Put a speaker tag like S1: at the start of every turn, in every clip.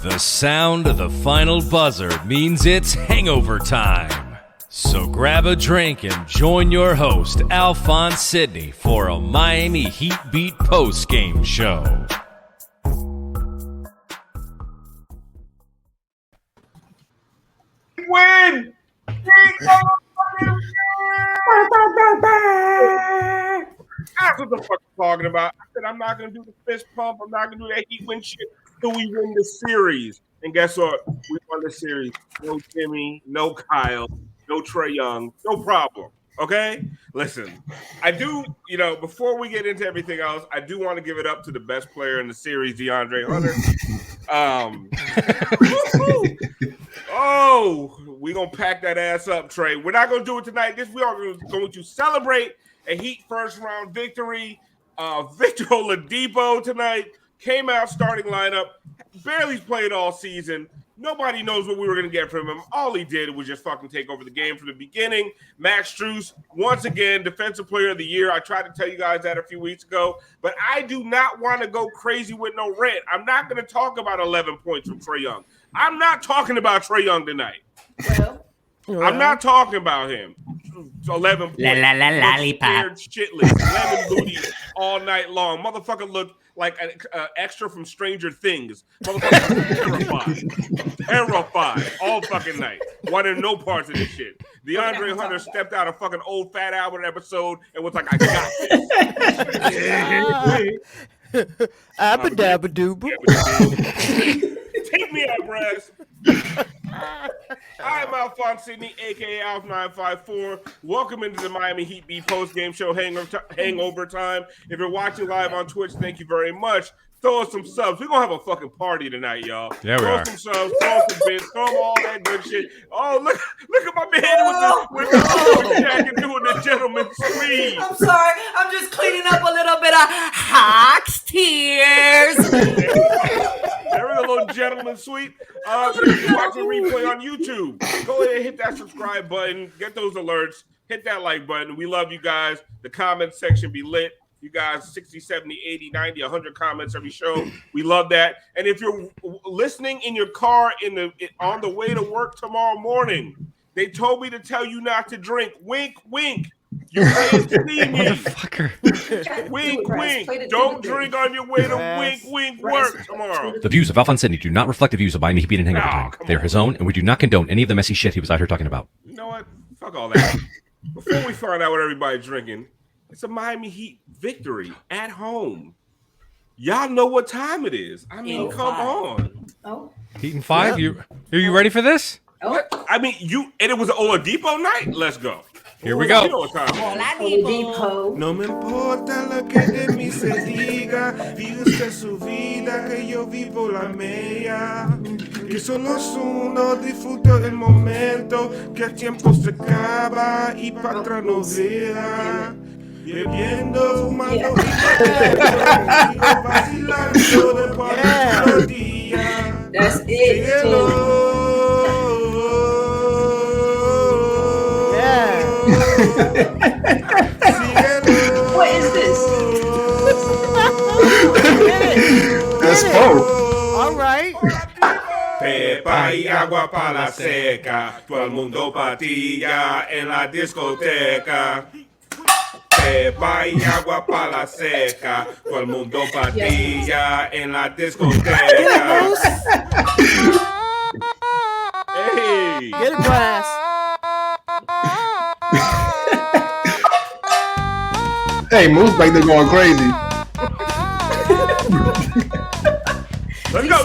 S1: The sound of the final buzzer means it's hangover time. So grab a drink and join your host, Alphonse Sidney, for a Miami Heat Beat post-game show.
S2: Win! That's what the fuck I'm talking about. I said I'm not going to do the fist pump. I'm not going to do that Heat win shit until we win the series. And guess what? We won the series. No Jimmy, no Kyle, no TRAE Young, no problem. Okay? Listen, I do, before we get into everything else, I do want to give it up to the best player in the series, DeAndre Hunter. We're going to pack that ass up, TRAE. We're not going to do it tonight. We are going to celebrate a Heat first-round victory. Victor Oladipo tonight came out starting lineup, barely played all season. Nobody knows what we were going to get from him. All he did was just fucking take over the game from the beginning. Max Strus, once again, Defensive Player of the Year. I tried to tell you guys that a few weeks ago, but I do not want to go crazy with no rant. I'm not going to talk about 11 points from TRAE Young. I'm not talking about TRAE Young tonight. I'm not talking about him. 11 points.
S3: Lollipop.
S2: Shitless. 11 booty all night long. Motherfucker looked like an extra from Stranger Things. Motherfucker terrified all fucking night. Wanted no parts of this shit. DeAndre Hunter stepped out a fucking old Fat Albert episode and was like, I got this.
S4: Abba-dabba-dooba.
S2: Take me out, Brass. I'm Alphonse Sidney, a.k.a. Alf954. Welcome into the Miami Heat Beat post-game show, Hangover Time. If you're watching live on Twitch, thank you very much. Throw us some subs. We're going to have a fucking party tonight, y'all.
S1: Yeah, we are.
S2: Throw some subs, throw some bits, throw all that good shit. Oh, look at my man with the jacket doing the gentleman's squeeze.
S3: I'm sorry. I'm just cleaning up a little bit of Hawks tears.
S2: There is a little gentleman suite. If you're watching replay on YouTube, go ahead and hit that subscribe button. Get those alerts. Hit that like button. We love you guys. The comment section be lit. You guys, 60, 70, 80, 90, 100 comments every show. We love that. And if you're listening in your car on the way to work tomorrow morning, they told me to tell you not to drink. Wink, wink. You can't see me.
S1: Motherfucker.
S2: Wink, wink. Don't drink on your way to wink, wink work tomorrow.
S1: The views of Alphonse Sidney do not reflect the views of Miami Heat Beat and Hangover Time. They are his own, and we do not condone any of the messy shit he was out here talking about.
S2: You know what? Fuck all that. Before we find out what everybody's drinking, it's a Miami Heat victory at home. Y'all know what time it is. I mean, come on.
S3: Oh.
S1: Heat and 5? Are you ready for this?
S2: What? I mean, and it was an Oladipo night? Let's go.
S1: Here we go.
S2: You know what time it is.
S3: Oladipo.
S2: No me importa lo que de mí se diga, vive usted su vida que yo vivo la mía. Que solo es uno, disfruto el momento, que el tiempo se acaba y para atrás no vea. Bebiendo, fumando y vacilando de por los días.
S3: That's it. What is this?
S4: That's Poe. All right.
S2: Pepa y agua para la seca, todo el mundo patilla en la discoteca. Pepa y agua para la seca, todo el mundo patilla en la discoteca. Hey,
S4: Get it, Brass.
S5: Hey, Moose back there going crazy.
S2: let's go.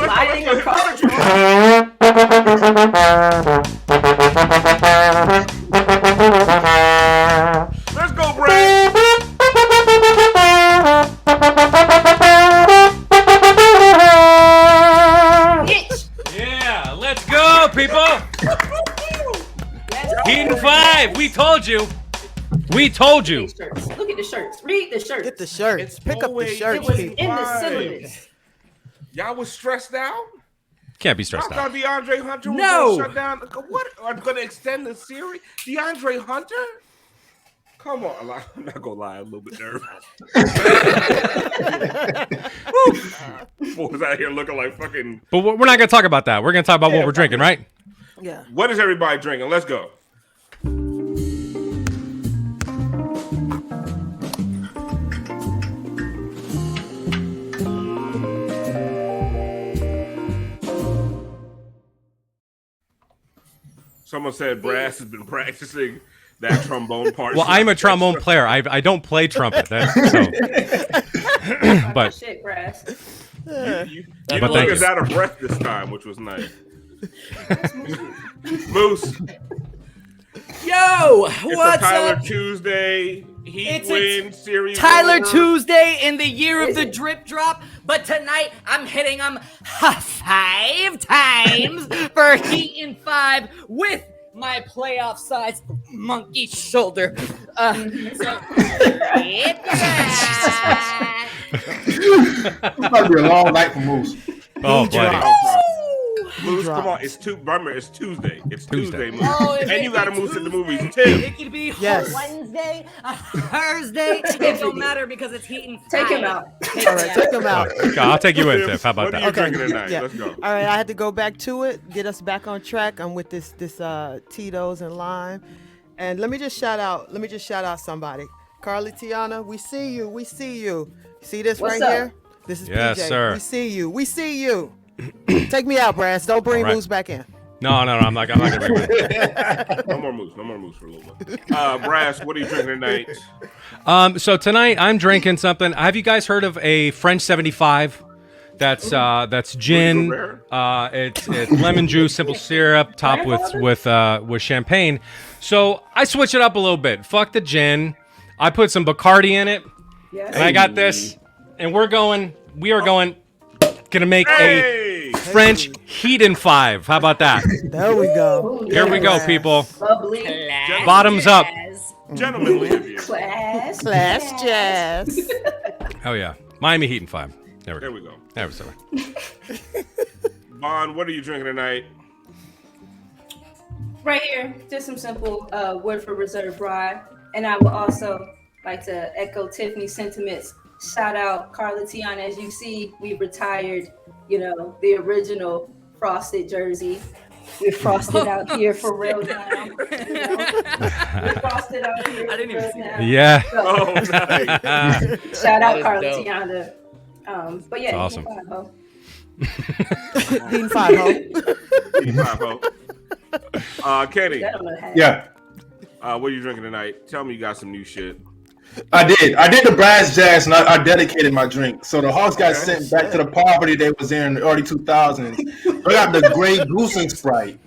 S2: Let's go, Brad.
S1: Yeah, let's go, people. Heat and 5. We told you. We told you.
S3: Look at the shirts. Read the shirts.
S4: Get the shirts. Pick up the
S2: always-
S4: shirts.
S3: It was
S4: people.
S3: in the syllabus.
S2: Y'all was stressed out?
S1: Can't be
S2: I
S1: stressed
S2: thought
S1: out.
S2: DeAndre Hunter was
S4: No.
S2: going to shut down. What? Are going to extend the series? DeAndre Hunter? Come on. I'm not going to lie. I'm a little bit nervous. Boys out here looking like fucking.
S6: But we're not gonna talk about that. We're gonna talk about what we're drinking, right?
S4: Yeah.
S2: What is everybody drinking? Let's go. Someone said Brass has been practicing that trombone part.
S6: Well, I'm a trombone player. I don't play trumpet. But
S7: Shit, Brass.
S2: You
S6: But
S2: look
S6: thank
S2: us
S6: you.
S2: out of breath this time, which was nice. Moose,
S3: Yo,
S2: it's
S3: what's
S2: a Tyler
S3: up?
S2: Tuesday. Heat
S3: It's a
S2: win series.
S3: Tyler
S2: over.
S3: Tuesday in the year of the drip drop, but tonight I'm hitting them 5 times for Heat in 5 with my playoff size monkey shoulder.
S5: It's about to be a long night for Moose.
S6: oh, buddy.
S2: Moose, come on! It's remember, it's Tuesday. It's Tuesday, Moose,
S3: Oh,
S2: and you got to move to the movies too.
S3: It could be
S4: Yes.
S3: Wednesday, Thursday. It don't matter because it's Heat in 5.
S7: Take him out.
S4: All right, take them out.
S6: Okay, I'll take you in, Tiff. How about
S2: What are
S6: that?
S2: you drinking tonight?
S4: Yeah.
S2: Let's go.
S4: All right, I had to go back to it, get us back on track. I'm with this Tito's and lime, and let me just shout out somebody. Carly Tiana, we see you. See this
S7: What's
S4: right
S7: up?
S4: here? This is
S6: Yes,
S4: PJ.
S6: sir.
S4: We see you. Take me out, Brass. Don't bring
S6: All right.
S4: Moose back in.
S6: No, I'm not gonna bring it.
S2: No more moose for a little bit. Brass, what are you drinking tonight?
S6: So tonight I'm drinking something. Have you guys heard of a French 75? That's gin. It's lemon juice, simple syrup, topped with champagne. So I switch it up a little bit. Fuck the gin. I put some Bacardi in it,
S7: Yes.
S6: and I got this. And we are going. Gonna make a
S2: Hey,
S6: French Heat in 5. How about that?
S4: There we go.
S6: Here we go, people.
S7: Bubbly.
S6: Bottoms up.
S2: gentlemen, live here.
S7: Class.
S4: Class jazz.
S6: Oh yeah, Miami Heat in 5. There we
S2: There
S6: go.
S2: we go.
S6: There we go.
S2: Vaughn, what are you drinking tonight?
S7: Right here, just some simple Woodford Reserve rye. And I would also like to echo Tiffany's sentiments. Shout out Carla Tiana. As you see, we retired, the original frosted jersey. We're frosted out here for real now. We're frosted out here
S3: I didn't
S7: for
S3: even
S7: real
S3: see
S7: now.
S6: Yeah.
S7: So,
S2: Oh, nice.
S7: shout out
S3: is
S7: Carla
S3: dope.
S7: Tiana. But yeah,
S6: That's awesome.
S7: you can follow.
S4: Dean 5 ho.
S2: 85, Kenny,
S7: I don't know how.
S5: Yeah,
S2: what are you drinking tonight? Tell me you got some new shit.
S5: I did. I did the Brassjazz, and I dedicated my drink. So the host got sent back to the poverty they was in the early 2000s. I got the Grey Goose and Sprite.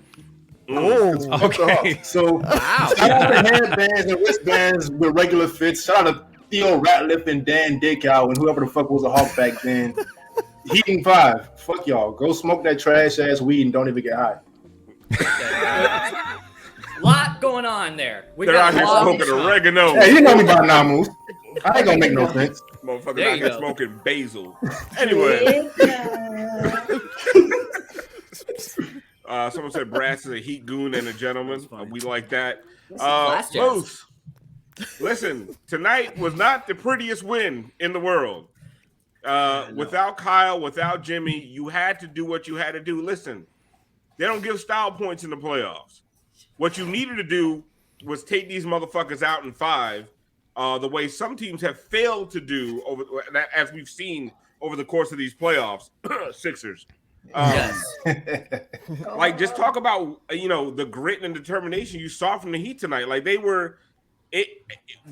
S4: Oh,
S6: Okay.
S5: So shout out to headbands and wristbands with regular fits. Shout out to Theo Ratliff and Dan Dickow and whoever the fuck was a hawk back then. Heating 5. Fuck y'all. Go smoke that trash ass weed and don't even get high.
S3: Lot going on there. We
S2: They're out
S3: got
S2: here
S3: a lot
S2: smoking
S3: of-
S2: oregano.
S5: Hey, you know me by now, Moose. I ain't gonna make no sense.
S2: Motherfuckers
S3: There
S2: out
S3: you
S2: here
S3: go.
S2: smoking basil. Anyway, someone said Brass is a heat goon and a gentleman. We like that.
S3: Blast jazz.
S2: Moose, listen, tonight was not the prettiest win in the world. Without Kyle, without Jimmy, you had to do what you had to do. Listen, they don't give style points in the playoffs. What you needed to do was take these motherfuckers out in 5, the way some teams have failed to do over, as we've seen over the course of these playoffs. Sixers.
S3: Yes.
S2: Like, just talk about the grit and determination you saw from the Heat tonight. Like, they were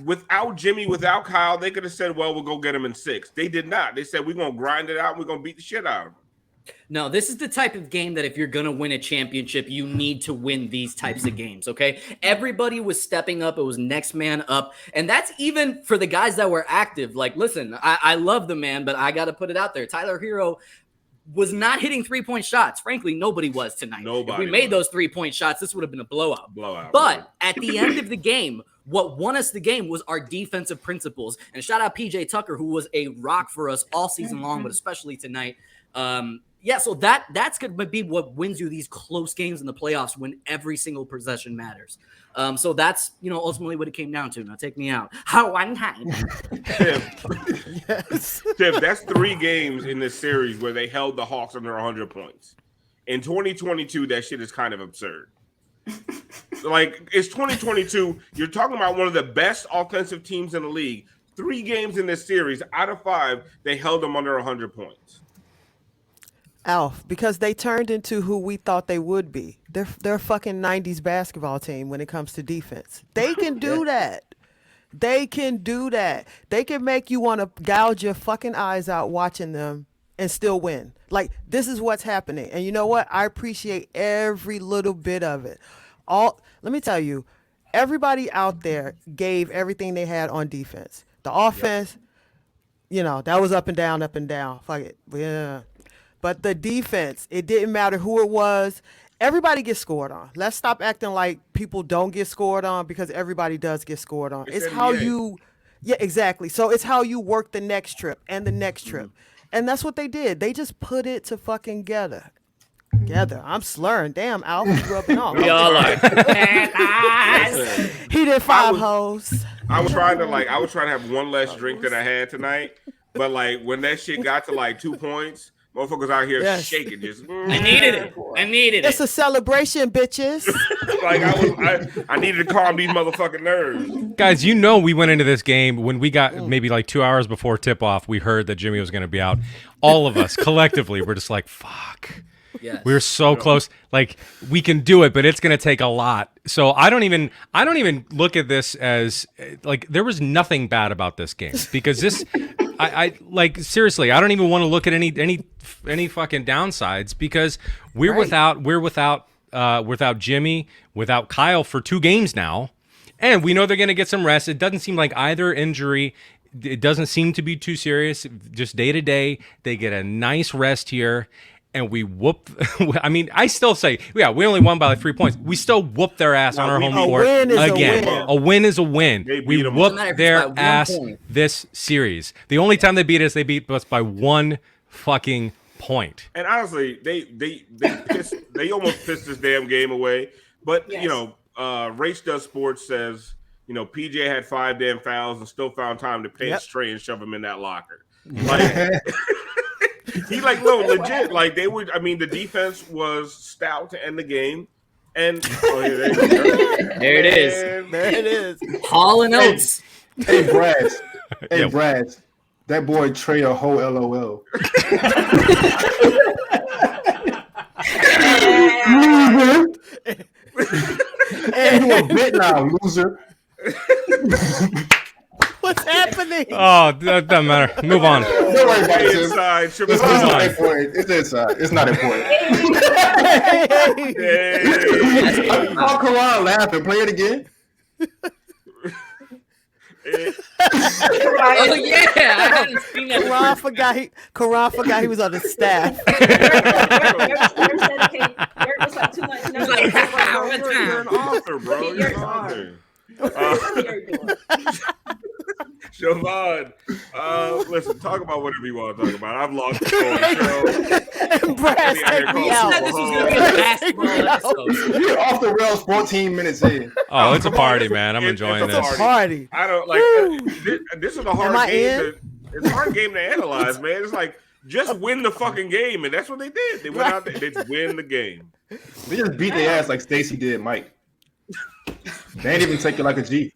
S2: without Jimmy, without Kyle, they could have said, "Well, we'll go get him in 6." They did not. They said, "We're gonna grind it out. We're gonna beat the shit out of them."
S3: No, this is the type of game that if you're going to win a championship, you need to win these types of games, okay? Everybody was stepping up. It was next man up. And that's even for the guys that were active. Like, listen, I love the man, but I got to put it out there. Tyler Hero was not hitting 3-point shots. Frankly, nobody was tonight.
S2: Nobody
S3: If we made
S2: was.
S3: those 3-point shots, this would have been a blowout.
S2: Blowout.
S3: But at the end of the game, what won us the game was our defensive principles. And shout out PJ Tucker, who was a rock for us all season long, but especially tonight. Yeah, so that's going to be what wins you these close games in the playoffs when every single possession matters. So that's, ultimately what it came down to. Now take me out. How one time.
S2: Tiff, that's 3 games in this series where they held the Hawks under 100 points. In 2022, that shit is kind of absurd. Like, it's 2022. You're talking about one of the best offensive teams in the league. 3 games in this series, out of 5, they held them under 100 points.
S4: Alf, because they turned into who we thought they would be. They're a fucking 90s basketball team when it comes to defense. They can do that. They can do that. They can make you want to gouge your fucking eyes out watching them and still win. Like, this is what's happening. And you know what? I appreciate every little bit of it. Let me tell you, everybody out there gave everything they had on defense. The offense, that was up and down. Fuck it. Yeah. But the defense, it didn't matter who it was. Everybody gets scored on. Let's stop acting like people don't get scored on, because everybody does get scored on. It's how you, exactly. So it's how you work the next trip and the next trip. And that's what they did. They just put it to fucking together. I'm slurring. Damn, Alf is rubbing off.
S3: We all are.
S4: He did 5 hoes.
S2: I was trying to have one less drink than I had tonight. But like when that shit got to like 2 points, motherfuckers out here shaking, just.
S3: I needed it.
S4: It's a celebration, bitches.
S2: Like I needed to calm these motherfucking nerves.
S6: Guys, we went into this game when we got maybe like 2 hours before tip-off. We heard that Jimmy was going to be out. All of us collectively were just like, "Fuck."
S3: Yes.
S6: We were so close. Like, we can do it, but it's going to take a lot. So I don't even look at this as like there was nothing bad about this game, because this, I like, seriously, I don't even want to look at any fucking downsides, because we're without Jimmy, without Kyle for 2 games now, and we know they're going to get some rest. It doesn't seem like either injury. It doesn't seem to be too serious. Just day to day, they get a nice rest here. And we whoop. I mean, I still say, we only won by like 3 points. We still whooped their ass on our home court again. A win is a win. We whooped their ass this series. The only time they beat us by 1 fucking point.
S2: And honestly, they almost pissed this damn game away. But Race Does Sports says, PJ had 5 damn fouls and still found time to pinch Trey and shove him in that locker. Like. He legit, like they would. I mean, the defense was stout to end the game, and there
S3: it is.
S4: There it is.
S3: Hall and Oates.
S5: Hey, Brad. That boy Trey a whole LOL. And you a bit now, loser.
S4: What's happening?
S6: Oh, that doesn't matter. Move on.
S5: Don't worry about it.
S2: inside.
S5: It's not important. It's inside. It's not important.
S2: Hey.
S5: Call Karan laughing. Play it again.
S3: Oh yeah, I hadn't seen that.
S4: Karan forgot he was on the staff.
S2: You're an author, bro. You're an author. Siobhan, listen, talk about whatever you want to talk about. I've lost the
S4: And Brass, take me out.
S3: This was going to be a basketball episode.
S5: You're off the rails 14 minutes in.
S6: Oh, it's a party, man. I'm enjoying
S2: it's a
S6: this.
S4: Party.
S2: I don't like this is a hard game. It's a hard game to analyze, man. It's like just win the fucking game, and that's what they did. They went out there, they just win the game.
S5: They just beat their ass like Stacey did Mike. They ain't even take it like a G.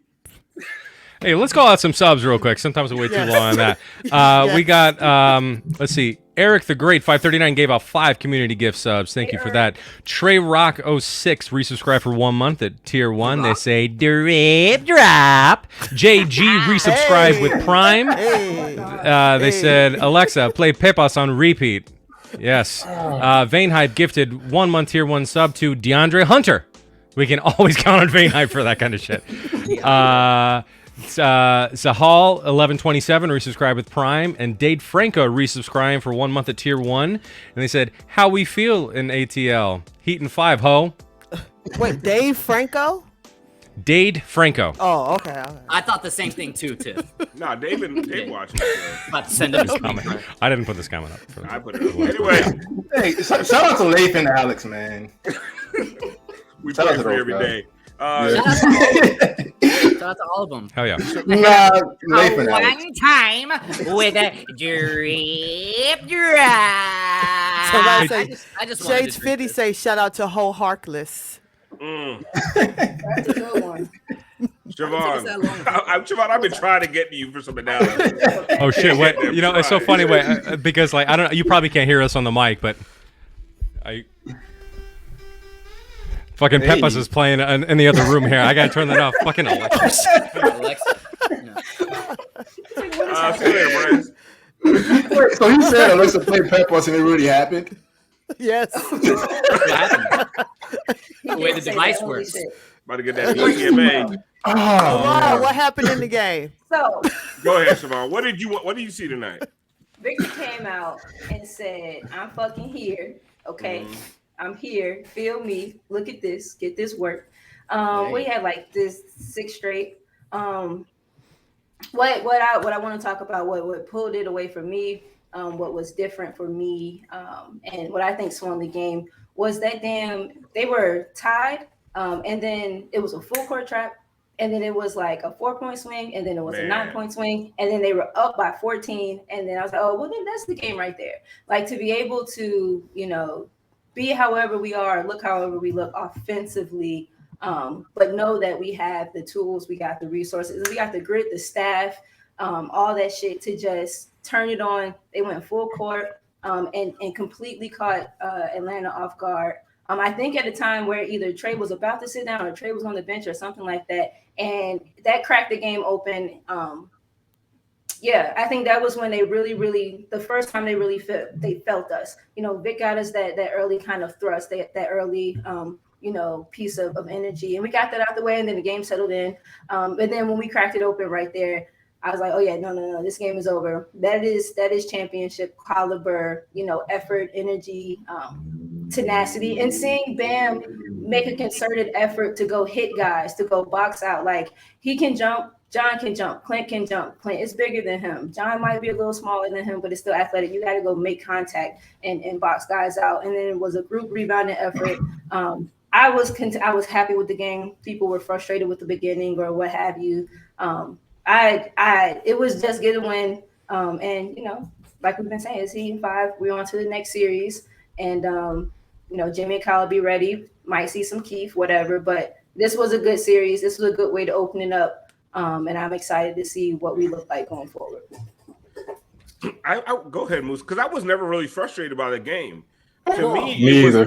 S6: Hey, let's call out some subs real quick. Sometimes we wait too long on that. We got, let's see, Eric the Great 539 gave out 5 community gift subs. Thank you for that. Trey Rock 06 resubscribed for 1 month at tier 1. They say drip drop. JG resubscribed with Prime. They said Alexa play PEPAS on repeat. Yes. Vane Hype gifted 1 month tier 1 sub to DeAndre Hunter. We can always count on Vane Hype for that kind of shit. Sahal 1127 resubscribed with Prime, and Dade Franco resubscribing for 1 month at tier 1. And they said, how we feel in ATL. Heat and 5, ho.
S4: Wait, Dave Franco?
S6: Dade Franco.
S4: Oh, okay.
S3: I thought the same thing too, Tiff.
S2: Nah, Dave watching it.
S3: About to send him his comment.
S6: I didn't put this comment up.
S2: I put it up. Anyway,
S5: Hey, shout out to Leif and Alex, man.
S2: we
S5: Shout
S2: play
S5: out to
S2: for
S5: those
S2: every
S5: guys.
S2: day.
S3: Shout out to all of them.
S6: Hell yeah.
S5: Nah, Leif and Alex.
S3: One time with a drip drop.
S4: Somebody say,
S3: I just wanted
S4: Shades
S3: to drink
S4: 50
S3: this.
S4: say shout out to Ho Harkless.
S7: That's a good one.
S2: Siobhan,
S3: that long.
S2: Siobhan, I've been trying to get to you for some analysis.
S6: Oh shit! Wait, you know it's so funny. Wait, because like I don't. You probably can't hear us on the mic, but fucking
S5: Hey.
S6: PEPAS is playing in the other room here. I gotta turn that off. Fucking Alexa.
S3: Alexa. No.
S2: See you later, Bryce.
S5: Wait, so he said Alexa played PEPAS and it really happened?
S4: Yes.
S3: What happened? The way the device
S7: Holy
S3: works.
S7: shit.
S2: About to get that PCMA.
S5: Oh,
S4: Wow, what happened in the game?
S7: So
S2: Go ahead, Siobhan. What did you see tonight?
S7: Victor came out and said, "I'm fucking here. Okay, I'm here. Feel me. Look at this. Get this work." We had like this 6 straight. What I want to talk about, what pulled it away from me, what was different for me, and what I think swung the game was that they were tied, and then it was a full court trap, and then it was like a 4-point swing, and then it was a 9-point swing, and then they were up by 14, and then I was like, oh well, then that's the game right there. Like to be able to, be however we are, look however we look offensively. But know that we have the tools, we got the resources, we got the grit, the staff, all that shit to just turn it on. They went full court and completely caught Atlanta off guard. I think at a time where either TRAE was about to sit down or TRAE was on the bench or something like that, and that cracked the game open. I think that was when they really the first time they really felt us. Vic got us that early kind of thrust, that early piece of energy, and we got that out the way, and then the game settled in. And then when we cracked it open right there, I was like, oh yeah, no, this game is over. That is championship caliber, effort, energy, tenacity, and seeing Bam make a concerted effort to go hit guys, to go box out. Like he can jump, John can jump, Clint can jump. Clint is bigger than him. John might be a little smaller than him, but it's still athletic. You got to go make contact and box guys out. And then it was a group rebounding effort. I was happy with the game. People were frustrated with the beginning or what have you. It was just get a win. And like we've been saying, it's Heat 5. We're on to the next series. And Jimmy and Kyle will be ready. Might see some Keith, whatever. But this was a good series. This was a good way to open it up. And I'm excited to see what we look like going forward.
S2: I go ahead, Moose, because I was never really frustrated by the game. To me,
S5: Me
S2: it
S5: either.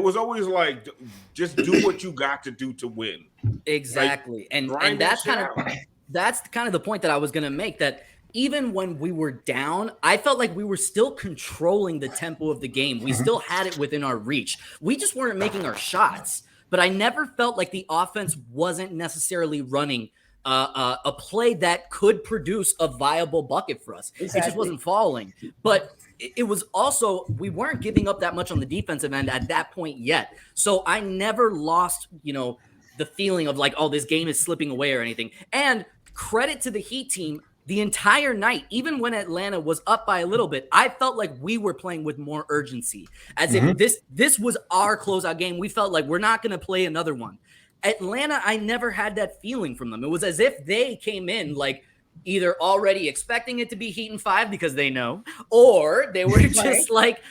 S2: was always like just do what you got to do to win.
S3: Exactly.
S2: Like,
S3: and that's kind of the point that I was going to make, that even when we were down, I felt like we were still controlling the tempo of the game. We still had it within our reach. We just weren't making our shots. But I never felt like the offense wasn't necessarily running a play that could produce a viable bucket for us.
S7: Exactly.
S3: It just wasn't falling. But it was also, we weren't giving up that much on the defensive end at that point yet. So I never lost, the feeling of like, oh, this game is slipping away or anything. And credit to the Heat team, the entire night, even when Atlanta was up by a little bit, I felt like we were playing with more urgency, as if this was our closeout game. We felt like we're not going to play another one. Atlanta, I never had that feeling from them. It was as if they came in like either already expecting it to be Heat in 5 because they know, or they were just like,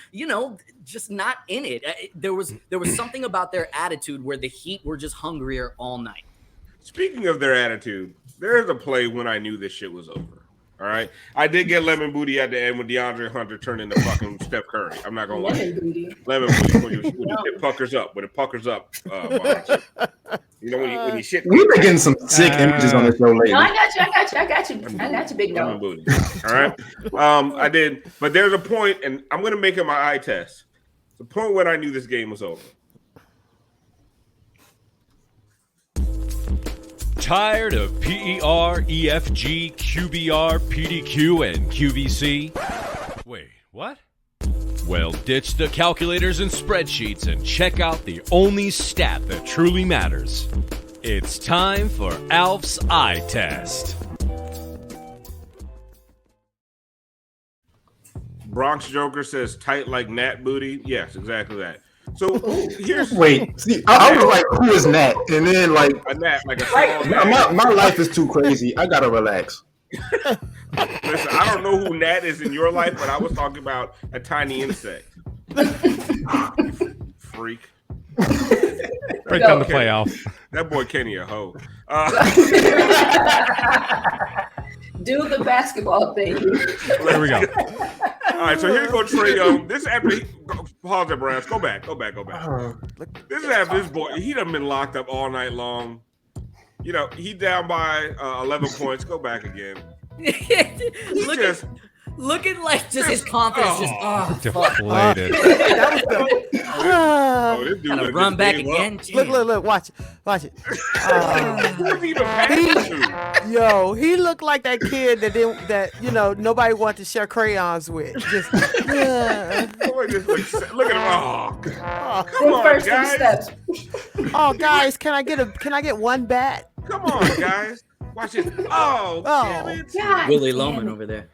S3: just not in it. There was something about their attitude where the Heat were just hungrier all night.
S2: Speaking of their attitude, there's a play when I knew this shit was over. All right, I did get lemon booty at the end when DeAndre Hunter turned into fucking Steph Curry. I'm not gonna lie.
S7: Lemon booty.
S2: Lemon booty when it puckers up. When it puckers up, when you shit.
S5: We've been getting some sick images on the show lately.
S7: No, I got you, big
S2: Lemon
S7: dog.
S2: booty. All right, I did, but there's a point, and I'm gonna make it my eye test. The point when I knew this game was over.
S1: Tired of PER, EFG, QBR, PDQ, and QVC? Wait, what? Well, ditch the calculators and spreadsheets and check out the only stat that truly matters. It's time for Alf's eye test.
S2: Bronx Joker says tight like Nat booty. Yes, exactly that. So here's
S5: Wait, see, I was like, who is Nat? And then like
S2: a Nat, like a small Nat.
S5: my life is too crazy. I gotta relax.
S2: Listen, I don't know who Nat is in your life, but I was talking about a tiny insect. Freak.
S6: Right down the play, Alf.
S2: That boy Kenny a hoe.
S7: Do the basketball thing.
S6: There we go.
S2: All right, so here you go, Trae Young. This after pause it, Brass. Go back. This is after this boy. He done been locked up all night long. You know, he down by 11 points. Go back again.
S3: Look at like just his confidence
S6: Deflated.
S2: This dude
S3: Gotta run back again.
S4: Look, watch it.
S2: Who's he even passing to?
S4: Yo, he looked like that kid that nobody wanted to share crayons with. Just
S2: Look at him. Oh, come on,
S7: First
S2: guys.
S7: steps.
S4: oh, guys, can I get one bat?
S2: Come on, guys. Watch this. Oh, damn it.
S7: God.
S3: Willie Loman over there.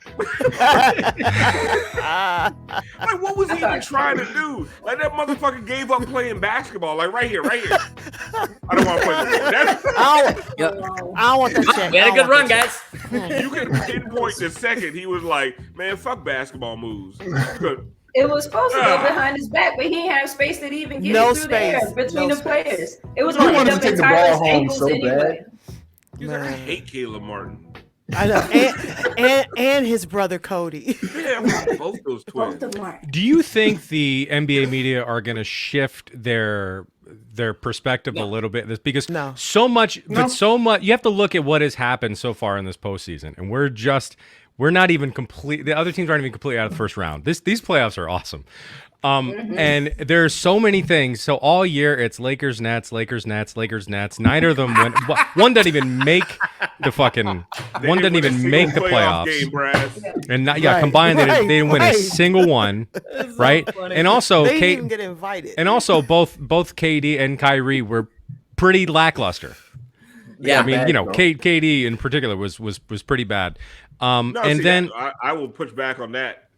S2: Like, what was he even trying to do? Like, that motherfucker gave up playing basketball. Like, right here. I don't want to play this.
S4: I don't want that shit.
S3: We had a good run, guys.
S2: You can pinpoint the second he was like, man, fuck basketball moves.
S7: It was supposed to go behind his back, but he didn't have space to even get
S4: No
S7: it through there
S4: space.
S7: between
S4: No
S7: the
S4: space.
S7: players. It was
S5: He
S7: going to
S5: wanted
S7: end
S5: to
S7: up in
S5: take the ball
S7: Tyler's
S5: home
S7: ankles
S5: so
S7: anyway.
S2: He's like, I hate Caleb Martin.
S4: I know, and his brother Cody.
S2: Yeah, both those twins.
S7: Both of them are.
S6: Do you think the NBA media are going to shift their perspective a little bit? Because so much, you have to look at what has happened so far in this postseason, and we're not even complete. The other teams aren't even completely out of the first round. These playoffs are awesome. And there's so many things. So all year it's Lakers, Nets. Neither of them went. One doesn't even make the fucking. One doesn't even make the playoffs.
S2: Game,
S6: and combined they didn't win a single one, right? And also
S4: They didn't even get invited.
S6: And also both KD and Kyrie were pretty lackluster.
S3: Yeah,
S6: I mean, KD in particular was pretty bad.
S2: I will push back on that.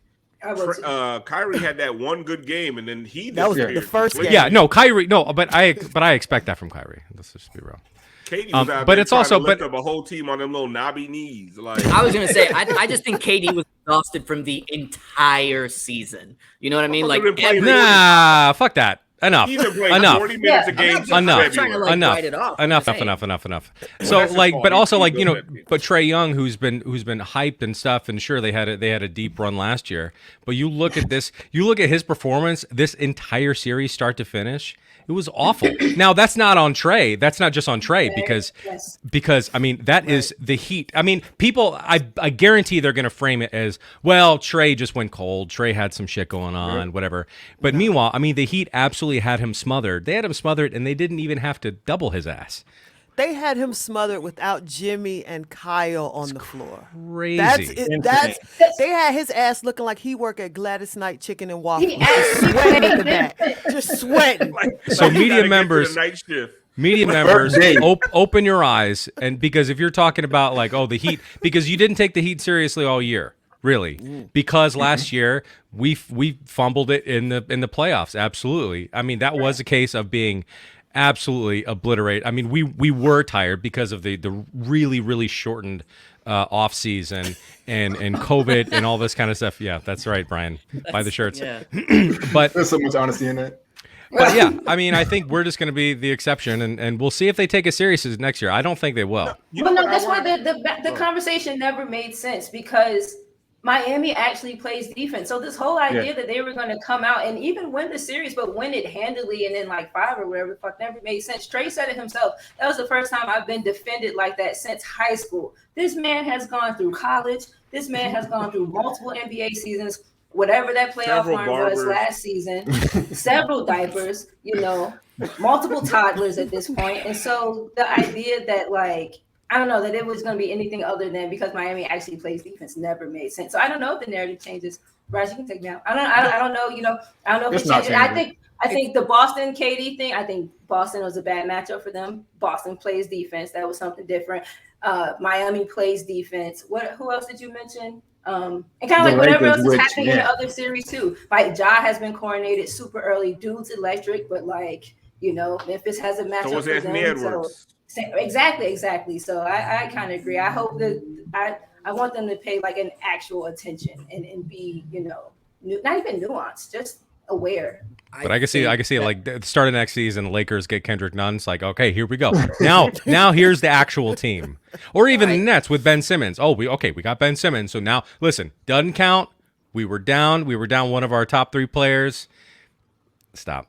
S2: Kyrie had that one good game, and then
S4: that was the first game.
S6: Yeah, no, Kyrie, no, but I expect that from Kyrie. Let's just be real.
S2: KD was out
S6: but
S2: there
S6: it's also
S2: to lift up a whole team on them little knobby knees. Like
S3: I was gonna say, I just think KD was exhausted from the entire season. You know what I mean? Like,
S6: nah, fuck that. Enough.
S2: He's been playing 40 minutes a game.
S6: Enough.
S3: Enough.
S6: So but also but Trae Young, who's been hyped and stuff, and sure they had a deep run last year. But you look at his performance this entire series, start to finish. It was awful. Now that's not on Trae. That's not just on Trae because I mean that is the Heat. I mean people. I guarantee they're going to frame it as well. Trae just went cold. Trae had some shit going on, whatever. But meanwhile, I mean the Heat absolutely had him smothered. They had him smothered, and they didn't even have to double his ass.
S4: They had him smothered without Jimmy and Kyle on the floor.
S6: Crazy.
S4: They had his ass looking like he worked at Gladys Knight Chicken and Waffle. Just sweating at the back. Just sweating.
S6: So media members, open your eyes, and because if you're talking about the Heat, because you didn't take the Heat seriously all year. Really, because last year we fumbled it in the playoffs. Absolutely. I mean that was a case of being absolutely obliterated. I mean we were tired because of the really really shortened off season and COVID and all this kind of stuff. Yeah, that's right, Brian. Buy the shirts.
S3: Yeah.
S6: But
S5: there's so much honesty in that.
S6: But yeah, I mean, I think we're just going to be the exception, and we'll see if they take it serious next year. I don't think they will.
S7: That's why the conversation never made sense, because Miami actually plays defense. So this whole idea that they were going to come out and even win the series, but win it handily and then 5 or whatever the fuck never made sense. Trae said it himself. That was the first time I've been defended like that since high school. This man has gone through college. This man has gone through multiple NBA seasons, whatever that playoff run was last season, several diapers, multiple toddlers at this point. And so the idea that I don't know that it was going to be anything other than because Miami actually plays defense never made sense. So I don't know if the narrative changes. Bryce, you can take me out. I don't know. I don't know if it changes. I think the Boston KD thing, I think Boston was a bad matchup for them. Boston plays defense. That was something different. Miami plays defense. Who else did you mention? And kind of like whatever else is happening in the other series too. Like Ja has been coronated super early. Dude's electric, but like, Memphis has a matchup for them. So, exactly. So I kind of agree. I hope that I want them to pay like an actual attention and be, not even nuanced, just aware.
S6: But I can see like the start of next season, Lakers get Kendrick Nunn. It's like, okay, here we go. Now here's the actual team. Or even the Nets with Ben Simmons. Oh, we got Ben Simmons. So now listen, doesn't count. We were down one of our top 3 players. Stop.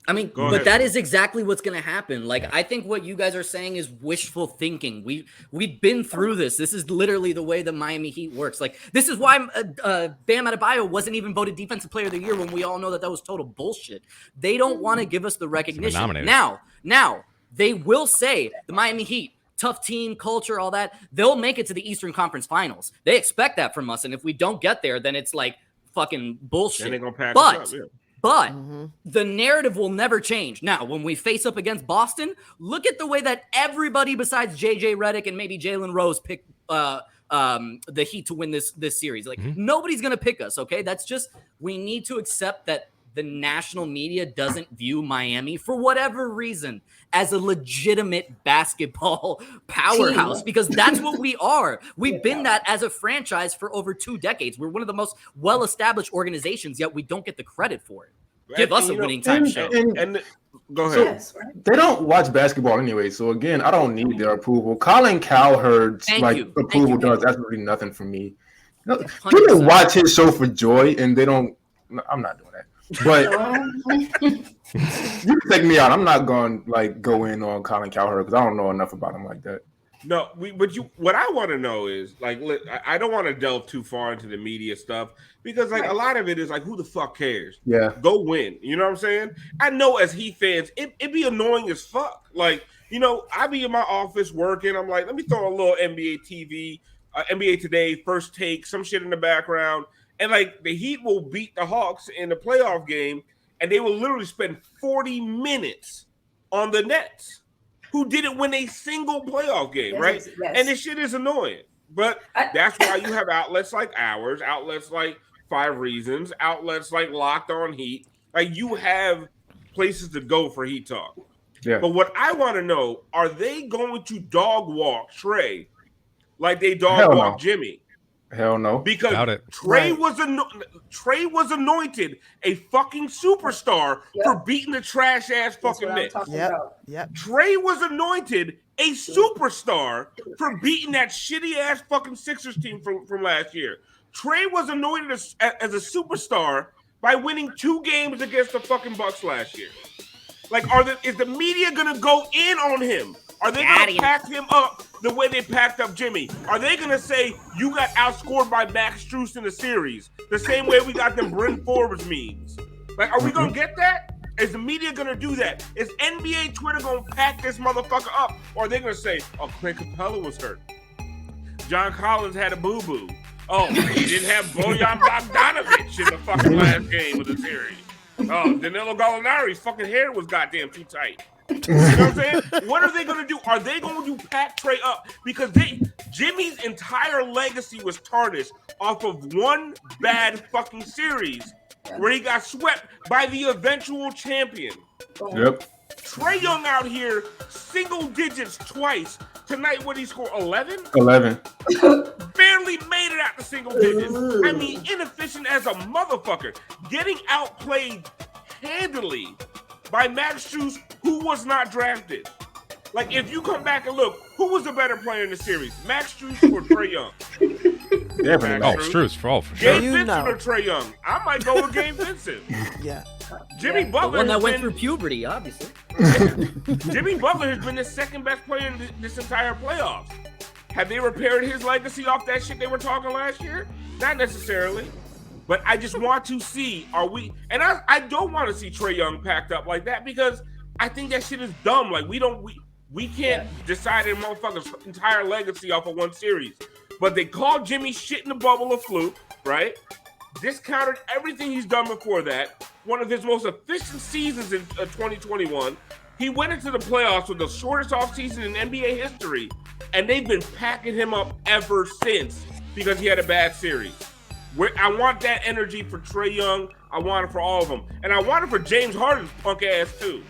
S3: I mean, but that is exactly what's going to happen. Like, I think what you guys are saying is wishful thinking. We've been through this. This is literally the way the Miami Heat works. Like, this is why Bam Adebayo wasn't even voted Defensive Player of the Year when we all know that was total bullshit. They don't want to give us the recognition. Now, they will say the Miami Heat, tough team, culture, all that. They'll make it to the Eastern Conference Finals. They expect that from us. And if we don't get there, then it's like fucking bullshit.
S2: Then they're gonna pack us up,
S3: But the narrative will never change. Now, when we face up against Boston, look at the way that everybody besides JJ Redick and maybe Jalen Rose picked the Heat to win this series. Like, nobody's going to pick us, okay? That's just, we need to accept that the national media doesn't view Miami, for whatever reason, as a legitimate basketball powerhouse, because that's what we are. We've been that as a franchise for over 2 decades. We're one of the most well-established organizations, yet we don't get the credit for it. Give us a winning time show.
S2: And go ahead.
S5: So, they don't watch basketball anyway, so again, I don't need their approval. Colin Cowherd's approval does absolutely nothing for me. People watch his show for joy, and they don't. I'm not doing that. But you can take me out. I'm not going to go in on Colin Cowherd because I don't know enough about him like that.
S2: No, what I want to know is I don't want to delve too far into the media stuff because a lot of it is who the fuck cares?
S5: Yeah,
S2: go win. You know what I'm saying? I know as Heat fans, it'd be annoying as fuck. I be in my office working. I'm like, let me throw a little NBA TV, NBA Today, First Take, some shit in the background. And the Heat will beat the Hawks in the playoff game, and they will literally spend 40 minutes on the Nets, who didn't win a single playoff game, right? Yes. And this shit is annoying. But that's why you have outlets like ours, outlets like 5 Reasons, outlets like Locked On Heat. You have places to go for Heat talk. Yeah. But what I want to know, are they going to dog walk TRAE like they dog walk Jimmy?
S5: Hell no.
S2: Because TRAE was anointed a fucking superstar for beating the trash ass fucking Knicks.
S4: Yep.
S2: TRAE was anointed a superstar for beating that shitty ass fucking Sixers team from last year. TRAE was anointed as a superstar by winning 2 games against the fucking Bucks last year. Is the media gonna go in on him? Are they going to pack him up the way they packed up Jimmy? Are they going to say, you got outscored by Max Strus in the series, the same way we got them Bryn Forbes memes? Are we going to get that? Is the media going to do that? Is NBA Twitter going to pack this motherfucker up? Or are they going to say, oh, Clint Capella was hurt. John Collins had a boo-boo. Oh, he didn't have Bojan Bogdanovic in the fucking last game of the series. Oh, Danilo Gallinari's fucking hair was goddamn too tight. You know what I'm saying? What are they going to do? Are they going to pack TRAE up? Because Jimmy's entire legacy was tarnished off of one bad fucking series where he got swept by the eventual champion.
S5: Yep.
S2: TRAE Young out here, single digits twice. Tonight, what did he score? 11?
S5: 11.
S2: Barely made it out to single digits. I mean, inefficient as a motherfucker. Getting outplayed handily by Max Strus, who was not drafted. If you come back and look, who was the better player in the series? Max Strus or TRAE Young?
S6: Strus, for sure.
S2: Gabe Vincent or TRAE Young? I might go with Gabe Vincent.
S4: Yeah.
S2: Jimmy Butler,
S3: the one that went through puberty, obviously.
S2: Jimmy Butler has been the second best player in this entire playoffs. Have they repaired his legacy off that shit they were talking last year? Not necessarily. But I just want to see, and I don't want to see TRAE Young packed up like that because I think that shit is dumb. We can't decide a motherfucker's entire legacy off of one series. But they called Jimmy shit in the bubble a fluke, right? Discounted everything he's done before that. one of his most efficient seasons in 2021. He went into the playoffs with the shortest offseason in NBA history, and they've been packing him up ever since because he had a bad series. I want that energy for Trae Young. I want it for all of them. And I want it for James Harden's punk ass, too.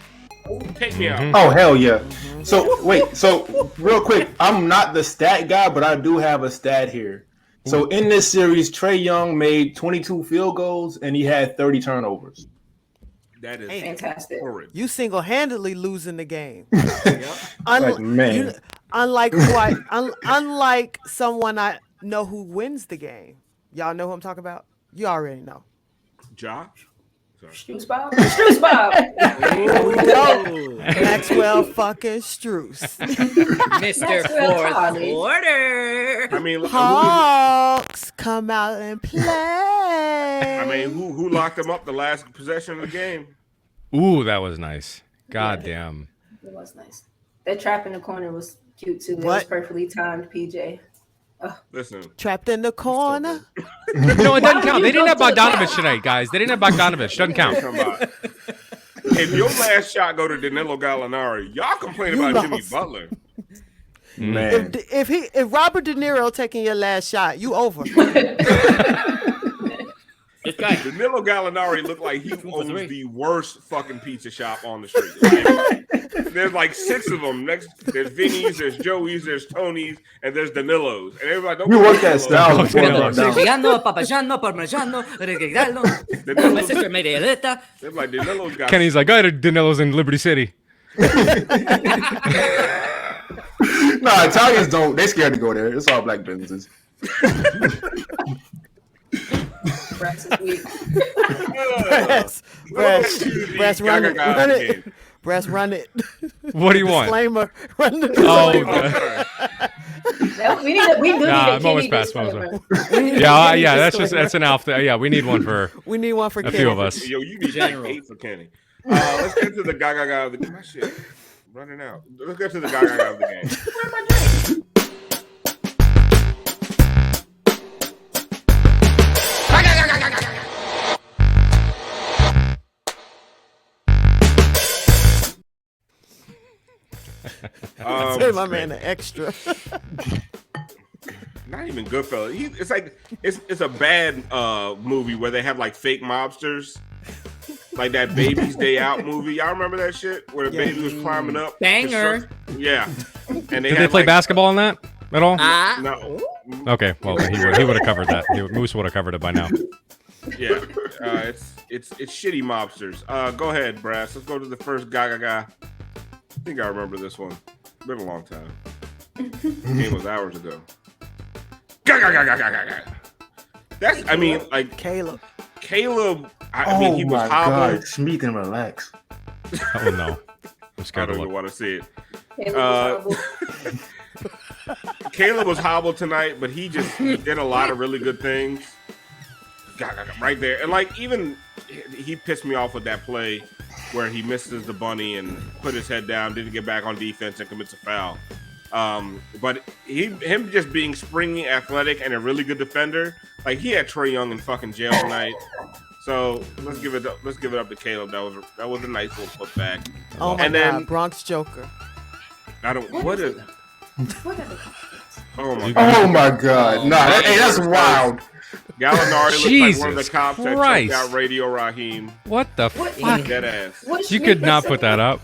S2: Take me out.
S5: Oh, hell yeah. So, wait. So, real quick, I'm not the stat guy, but I do have a stat here. So, in this series, Trae Young made 22 field goals, and he had 30 turnovers.
S2: That is
S7: fantastic.
S2: Horrid.
S4: You single-handedly losing the game.
S5: Man.
S4: Unlike someone I know who wins the game. Y'all know who I'm talking about? You already know.
S2: Josh?
S7: Struce Bob. Struce Bob.
S4: Here we go. Maxwell fucking Struce.
S3: Mr. Fourth Quarter.
S2: I mean,
S4: Hawks, come out and play.
S2: I mean, who locked him up the last possession of the game?
S6: Ooh, that was nice. God damn.
S7: It was nice. That trap in the corner was cute too. It was perfectly timed, PJ.
S2: Listen.
S4: Trapped in the corner.
S6: No, it doesn't count. They didn't have Bogdanovich tonight, guys. They didn't have Bogdanovich. Doesn't count.
S2: If your last shot go to Danilo Gallinari, y'all complain about Jimmy Butler.
S5: Man.
S4: If Robert De Niro taking your last shot, you over.
S2: Danilo Gallinari looked like he owns the worst fucking pizza shop on the street. Like, there's like 6 of them. There's Vinny's, there's Joey's, there's Tony's, and there's Danilo's. And everybody don't.
S5: We worked that style before.
S2: They're like Danilo's got.
S6: Kenny's like, I had Danilo's in Liberty City.
S5: No, Italians don't. They scared to go there. It's all black businesses.
S4: Brass, run it. Brass, run it.
S6: What do you want?
S4: Disclaimer. Run the
S6: I'm always past. Yeah, that's an alpha. Yeah, we need one for.
S4: We need one for
S6: a few of us.
S2: Yo, you need hate for Kenny. Let's get to the Gaga of the game. My shit running out. Let's get to the Gaga of the game.
S4: Say my man an extra.
S2: Not even Goodfellas. It's a bad movie where they have like fake mobsters, like that Baby's Day Out movie. Y'all remember that shit where the baby was climbing up?
S3: Banger.
S2: Yeah. And
S6: Did they play basketball in that at all?
S2: No.
S6: Okay, well he would have covered that. Moose would have covered it by now.
S2: Yeah. It's shitty mobsters. Go ahead, Brass. Let's go to the first Gaga. I think I remember this one. Been a long time. The game was hours ago. That's, I mean, like
S4: Caleb.
S2: I mean, he was hobbled.
S5: Smith and relax.
S6: Oh no, I'm scared
S2: I
S6: to
S2: don't
S6: look.
S2: even want to see it. Caleb was hobbled tonight, but he did a lot of really good things. Right there, and like even he pissed me off with that play where he misses the bunny and put his head down, didn't get back on defense and commits a foul. But him just being springy, athletic, and a really good defender. Like he had Trae Young in fucking jail tonight. So let's give it up to Caleb. That was a nice little putback.
S4: Oh my God, Bronx Joker.
S2: I don't. What is? Oh
S5: my God! Nah, that's wild.
S2: Gallinari looks like one of the cops
S6: Christ.
S2: that checked out Radio Raheem.
S6: What the fuck?
S2: Dead ass.
S6: You could not put that up.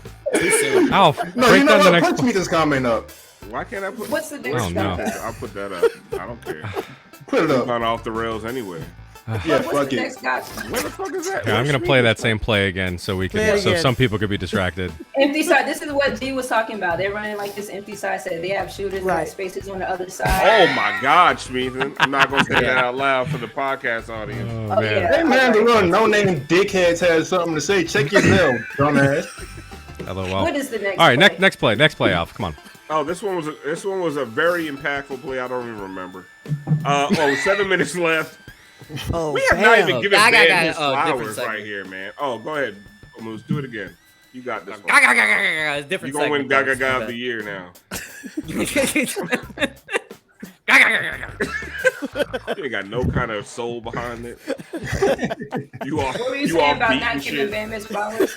S6: Alf,
S5: No,
S6: break
S5: you know
S6: down the
S5: what?
S6: next.
S5: Punch me this comment up.
S2: Why can't I put?
S7: What's the next?
S6: Oh no.
S2: I'll put that up. I don't care.
S5: Put it up.
S2: It's not off the rails anyway.
S5: Yeah,
S7: What's
S5: fuck
S7: the
S5: it.
S7: next guy?
S2: Where the fuck is that?
S6: Yeah, I'm gonna play that same play again so we
S4: Play
S6: can
S4: it again.
S6: some people could be distracted.
S7: Empty side. This is what G was talking about. They're running like this empty side set. They have shooters
S4: Right.
S7: and spaces on the other side.
S2: Oh my God, Schmeathan. I'm not gonna say that out loud for the podcast audience.
S7: Oh, yeah.
S5: Hey man, the real no-name dickheads has something to say. Check your mail, dumbass.
S6: LOL.
S7: What is the next?
S6: All right,
S7: play?
S6: next play, Alf. Come on.
S2: Oh, this one was a very impactful play. I don't even remember. 7 minutes left.
S4: Oh,
S2: We have not even given
S3: Gaga,
S2: Ben his
S3: different
S2: flowers
S3: segment.
S2: right here, man. Oh, go ahead, Moose. Do it again. You got this one.
S3: It's
S2: You're
S3: different.
S2: gonna win
S3: segment,
S2: Gaga
S3: though.
S2: of the year now. You ain't got no kind of soul behind it. You all,
S7: What were you
S2: you all
S7: saying about
S2: beating
S7: not
S2: shit.
S7: giving Bam his flowers?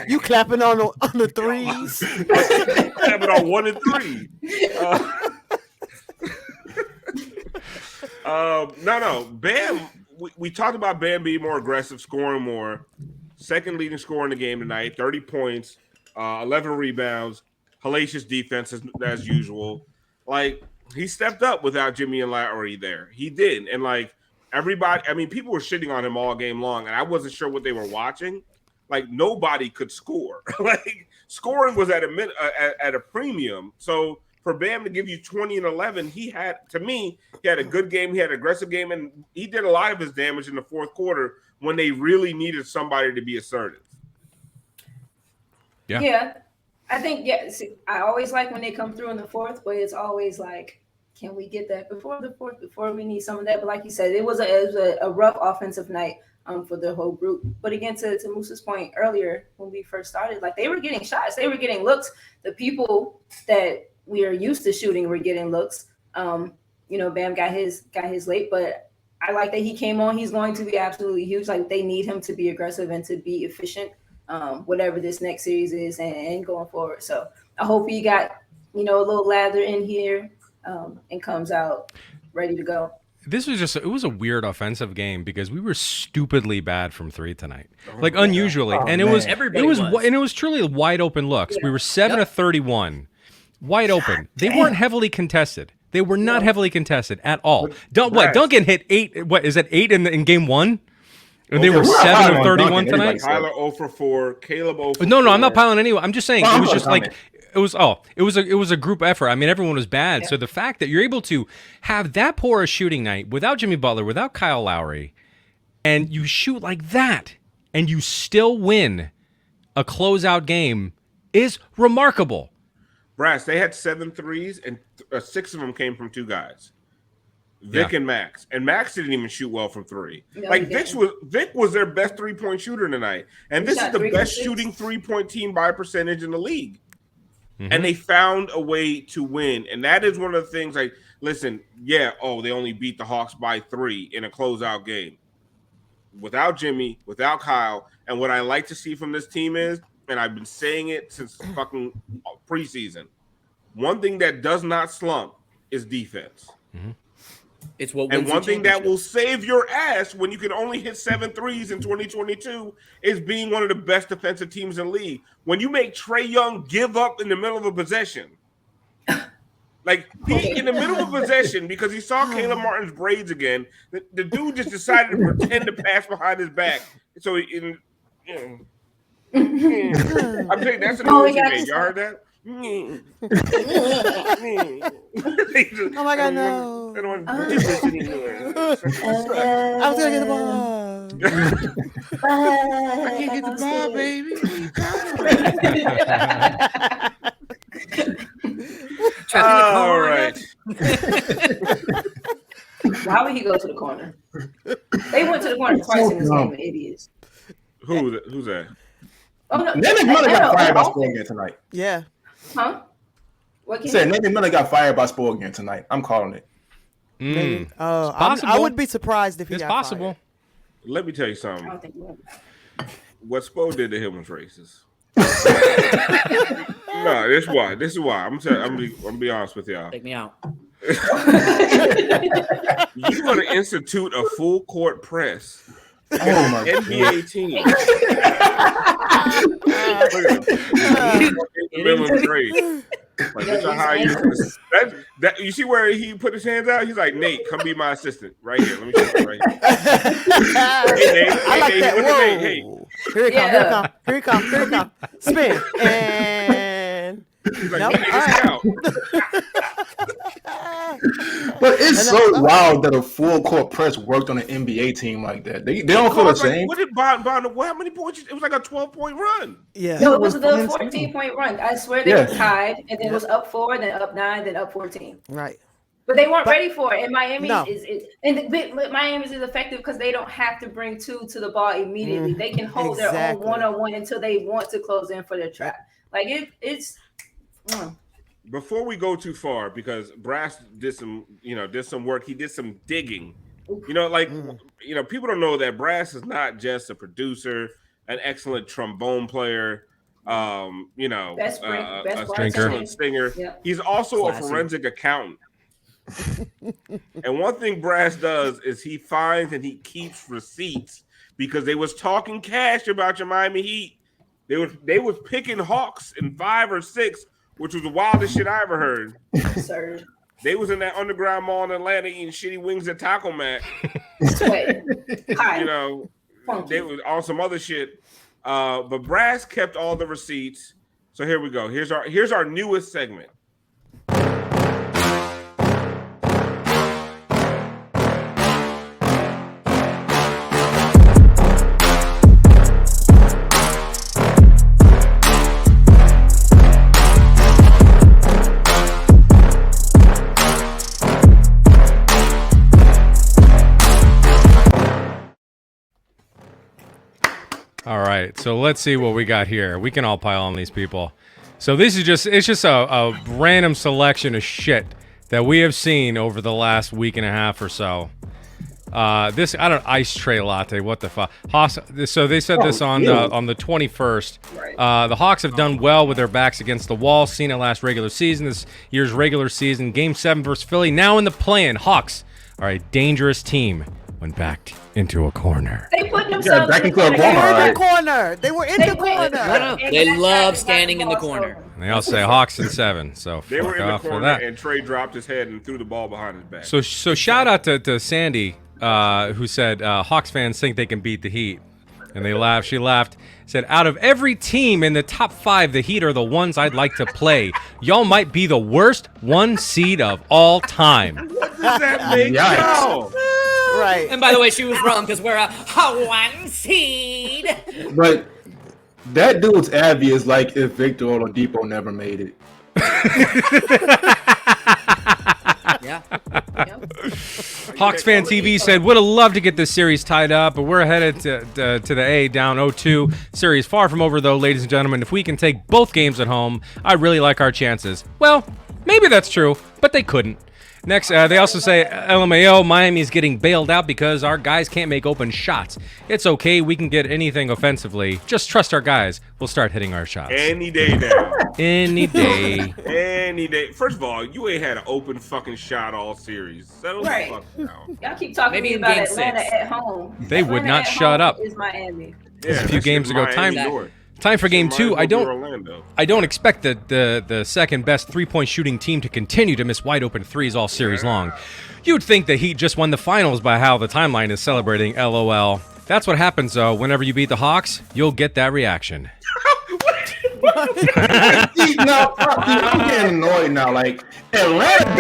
S4: You clapping on the threes.
S2: Clapping on 1 and 3. No. Bam. We talked about Bam being more aggressive, scoring more. Second leading scorer in the game tonight. 30 points, 11 rebounds, hellacious defense as usual. Like, he stepped up without Jimmy and Lowry there. He did, and like everybody. I mean, people were shitting on him all game long, and I wasn't sure what they were watching. Like, nobody could score. Like, scoring was at a premium. So for Bam to give you 20 and 11, he had a good game. He had an aggressive game, and he did a lot of his damage in the fourth quarter when they really needed somebody to be assertive.
S7: Yeah. I think, see, I always like when they come through in the fourth, but it's always like, can we get that before the fourth, before we need some of that? But like you said, it was a rough offensive night for the whole group. But again, to Moose's point earlier, when we first started, like, they were getting shots, they were getting looks. The people that we are used to shooting were getting looks. Bam got his late, but I like that he came on. He's going to be absolutely huge. Like, they need him to be aggressive and to be efficient, whatever this next series is and going forward. So I hope he got, a little lather in here and comes out ready to go.
S6: This was it was a weird offensive game because we were stupidly bad from three tonight, like unusually, and it was truly wide open looks. Yeah. We were 7 of 31, wide open. They weren't heavily contested. They were not heavily contested at all. Duncan hit 8. What is that? 8 in game 1? And they were 7 of 31 tonight.
S2: Tyler 0 for 4. Caleb 0 for 4.
S6: No, I'm not piling anyone. I'm just saying it was just like it was a group effort. I mean, everyone was bad. Yeah. So the fact that you're able to have that poor a shooting night without Jimmy Butler, without Kyle Lowry, and you shoot like that, and you still win a closeout game is remarkable.
S2: Brass, they had 7 threes, and 6 of them came from 2 guys. Vic and Max. And Max didn't even shoot well from 3. No, like, Vic was their best 3-point shooter tonight. And this is the best shooting 3-point team by percentage in the league. Mm-hmm. And they found a way to win. And that is one of the things, like, listen, they only beat the Hawks by 3 in a closeout game. Without Jimmy, without Kyle. And what I like to see from this team is, and I've been saying it since fucking preseason, one thing that does not slump is defense. Mm-hmm.
S3: It's what
S2: and one thing that will save your ass when you can only hit 7 threes in 2022 is being one of the best defensive teams in the league. When you make Trae Young give up in the middle of a possession, like, he in the middle of a possession because he saw Caleb Martin's braids again, the dude just decided to pretend to pass behind his back. So I'm saying that's an emotion made. Y'all heard that?
S4: Oh my God, no. I was gonna get the ball. I can't get the ball, baby.
S2: All right.
S7: Why would he go to the corner? They went to the corner twice in this game, idiots.
S2: Who's that?
S5: Oh, no. Nate McMillan got fired by Spoilgate tonight.
S4: Yeah.
S7: Huh? What can
S5: Nate McMillan got fired by Spoilgate tonight. I'm calling it.
S4: I would be surprised if he got
S6: possible.
S4: fired.
S2: Let me tell you something.
S7: I don't think he will.
S2: What Spo did to him was racist. No, this is why. I'm gonna be honest with y'all.
S3: Take me out.
S2: You're gonna institute a full court press.
S5: Oh my
S2: NBA team. Like, that you see where he put his hands out? He's like, Nate, come be my assistant right here. Let me show you right here. Hey, Nate.
S4: I like that. Whoa.
S2: Hey.
S4: Here he come. Spin. And
S2: he's like,
S4: nope.
S2: Nate, just out.
S5: But it's so wild that a full court press worked on an NBA team like that. They don't feel the same.
S2: What did Bond? How many points? It was like a 12-point run.
S4: Yeah.
S7: No, it was the 14-point run. I swear they were tied, and then it was up 4, then up 9, then up 14.
S4: Right.
S7: But they weren't ready for it. And Miami Miami's is effective because they don't have to bring 2 to the ball immediately. They can hold their own one-on-one until they want to close in for their trap. Like it's.
S2: Before we go too far, because Brass did some work. He did some digging You know, like people don't know that Brass is not just a producer, an excellent trombone player,
S7: best
S2: excellent singer. Yeah. He's also a forensic accountant. And one thing Brass does is he finds and he keeps receipts because they was talking cash about your Miami Heat. They was picking Hawks in 5 or 6, which was the wildest shit I ever heard.
S7: Absurd.
S2: They was in that underground mall in Atlanta eating shitty wings at Taco Mat.
S7: Sweat.
S2: They was on some other shit. But Brass kept all the receipts. So here we go. Here's our newest segment.
S6: All right, so let's see what we got here. We can all pile on these people. So this is just a random selection of shit that we have seen over the last week and a half or so. Ice tray latte. What the fuck? So they said this on the 21st.
S7: Right.
S6: The Hawks have done well with their backs against the wall. Seen it last regular season. This year's regular season, Game 7 versus Philly. Now in the play-in, Hawks are a dangerous team when backed into a corner.
S7: They put themselves
S5: back into a corner.
S4: They were in the corner. They were in the corner.
S3: No. They love standing in the corner.
S6: And they all say Hawks in 7. So
S2: they were in the corner,
S6: that.
S2: and Trey dropped his head and threw the ball behind his back.
S6: So shout out to Sandy, who said Hawks fans think they can beat the Heat. And they laughed. She laughed. Said, out of every team in the top 5, the Heat are the ones I'd like to play. Y'all might be the worst 1 seed of all time.
S2: What does that make y'all?
S4: Right.
S3: And by the way, she was wrong because we're a 1 seed.
S5: But that dude's Abby is like if Victor Oladipo never made it.
S3: Yeah.
S6: Hawks Fan TV said, would have loved to get this series tied up, but we're headed to the A down 0-2. Series far from over, though, ladies and gentlemen. If we can take both games at home, I really like our chances. Well, maybe that's true, but they couldn't. Next, they also say, LMAO, Miami's getting bailed out because our guys can't make open shots. It's okay, we can get anything offensively. Just trust our guys. We'll start hitting our shots.
S2: Any day now.
S6: Any day.
S2: Any day. First of all, you ain't had an open fucking shot all series. Settle the fuck down.
S7: Y'all keep talking
S3: Maybe
S7: to me
S3: in
S7: about
S3: Game
S7: Atlanta
S3: 6.
S7: at home.
S6: They would
S7: Atlanta
S6: not
S7: at
S6: shut
S7: home
S6: up.
S7: is Miami.
S2: Yeah,
S6: a few games ago. Time for game 2. I don't expect the second best 3-point shooting team to continue to miss wide open threes all series long. You'd think the Heat just won the finals by how the timeline is celebrating. LOL. That's what happens though. Whenever you beat the Hawks, you'll get that reaction.
S5: I'm getting annoyed now. Like Atlanta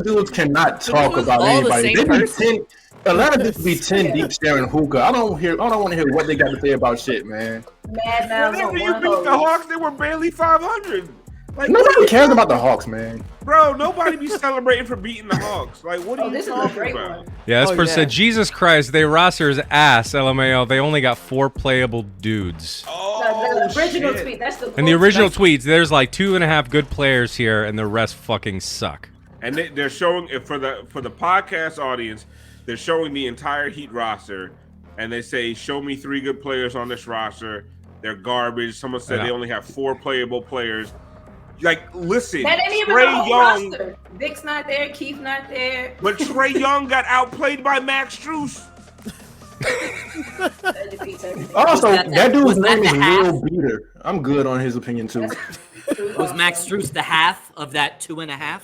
S5: dudes cannot talk about anybody. They be 10. Atlanta dudes be 10 deep staring hookah. I don't want to hear what they got to say about shit, man.
S2: Whenever you beat the Hawks, they were barely 500. Like,
S5: nobody cares about the Hawks, man.
S2: Bro, nobody be celebrating for beating the Hawks. Like, what are you talking about?
S6: Yeah, this person said, Jesus Christ, they roster's ass, LMAO. They only got 4 playable dudes.
S7: The original tweet, that's the
S6: In the original tweets, there's like 2.5 good players here, and the rest fucking suck.
S2: And they're showing it for the podcast audience. They're showing the entire Heat roster, and they say, "Show me 3 good players on this roster." They're garbage. Someone said they only have 4 playable players. Like, listen,
S7: that ain't even
S2: Trae Young.
S7: Roster. Vic's not there. Keith not there.
S2: But Trae Young got outplayed by Max Strus.
S5: Also, that dude's name is Lil Beater. I'm good on his opinion too.
S3: Was Max Strus the half of that 2.5?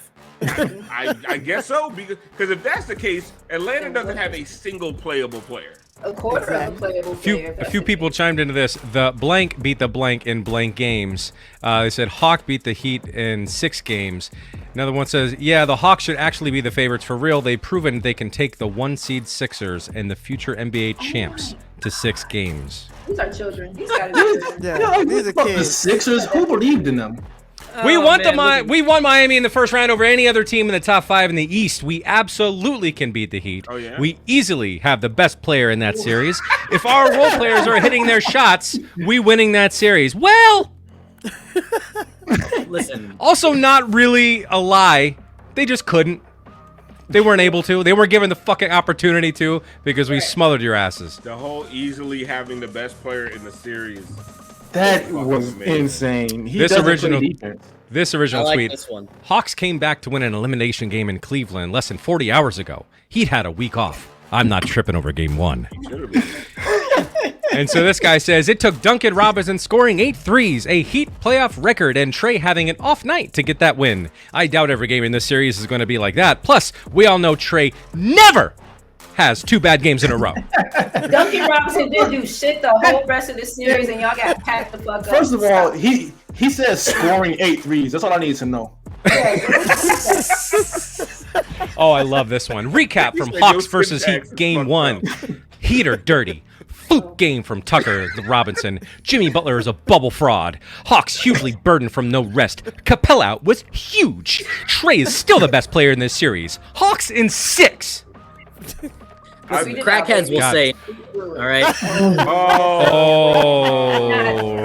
S2: I guess so, because if that's the case, Atlanta doesn't have a single playable player.
S7: A quarter of a playable player.
S6: A few people chimed into this. The blank beat the blank in blank games. They said Hawk beat the Heat in 6 games. Another one says, yeah, the Hawks should actually be the favorites for real. They've proven they can take the 1-seed Sixers and the future NBA champs to 6 games.
S7: These are children. These gotta be children.
S4: Yeah, these are kids.
S5: The Sixers, who believed in them?
S6: We want Miami in the first round over any other team in the top 5 in the East. We absolutely can beat the Heat.
S2: Oh, yeah?
S6: We easily have the best player in that series. If our role players are hitting their shots, we winning that series. Well,
S3: Listen.
S6: also not really a lie. They just couldn't. They weren't able to. They weren't given the fucking opportunity to because we smothered your asses.
S2: The whole easily having the best player in the series.
S5: That was insane. He
S6: This
S5: doesn't
S6: original-
S5: play defense.
S6: This original
S3: I like
S6: tweet.
S3: this one.
S6: Hawks came back to win an elimination game in Cleveland less than 40 hours ago. He'd had a week off. I'm not tripping over game 1. And so this guy says, it took Duncan Robinson scoring 8 threes, a Heat playoff record, and TRAE having an off night to get that win. I doubt every game in this series is going to be like that. Plus, we all know TRAE never has 2 bad games in a row.
S7: Duncan Robinson didn't do shit the whole rest of the series, and y'all got packed the fuck up.
S5: First of all, he says scoring 8 threes. That's all I need to know.
S6: Oh, I love this one. Recap from Hawks versus Heat game 1. Heat are dirty. Fluke game from Tucker Robinson. Jimmy Butler is a bubble fraud. Hawks hugely burdened from no rest. Capella was huge. TRAE is still the best player in this series. Hawks in 6.
S3: Crackheads will say, all right.
S6: Oh,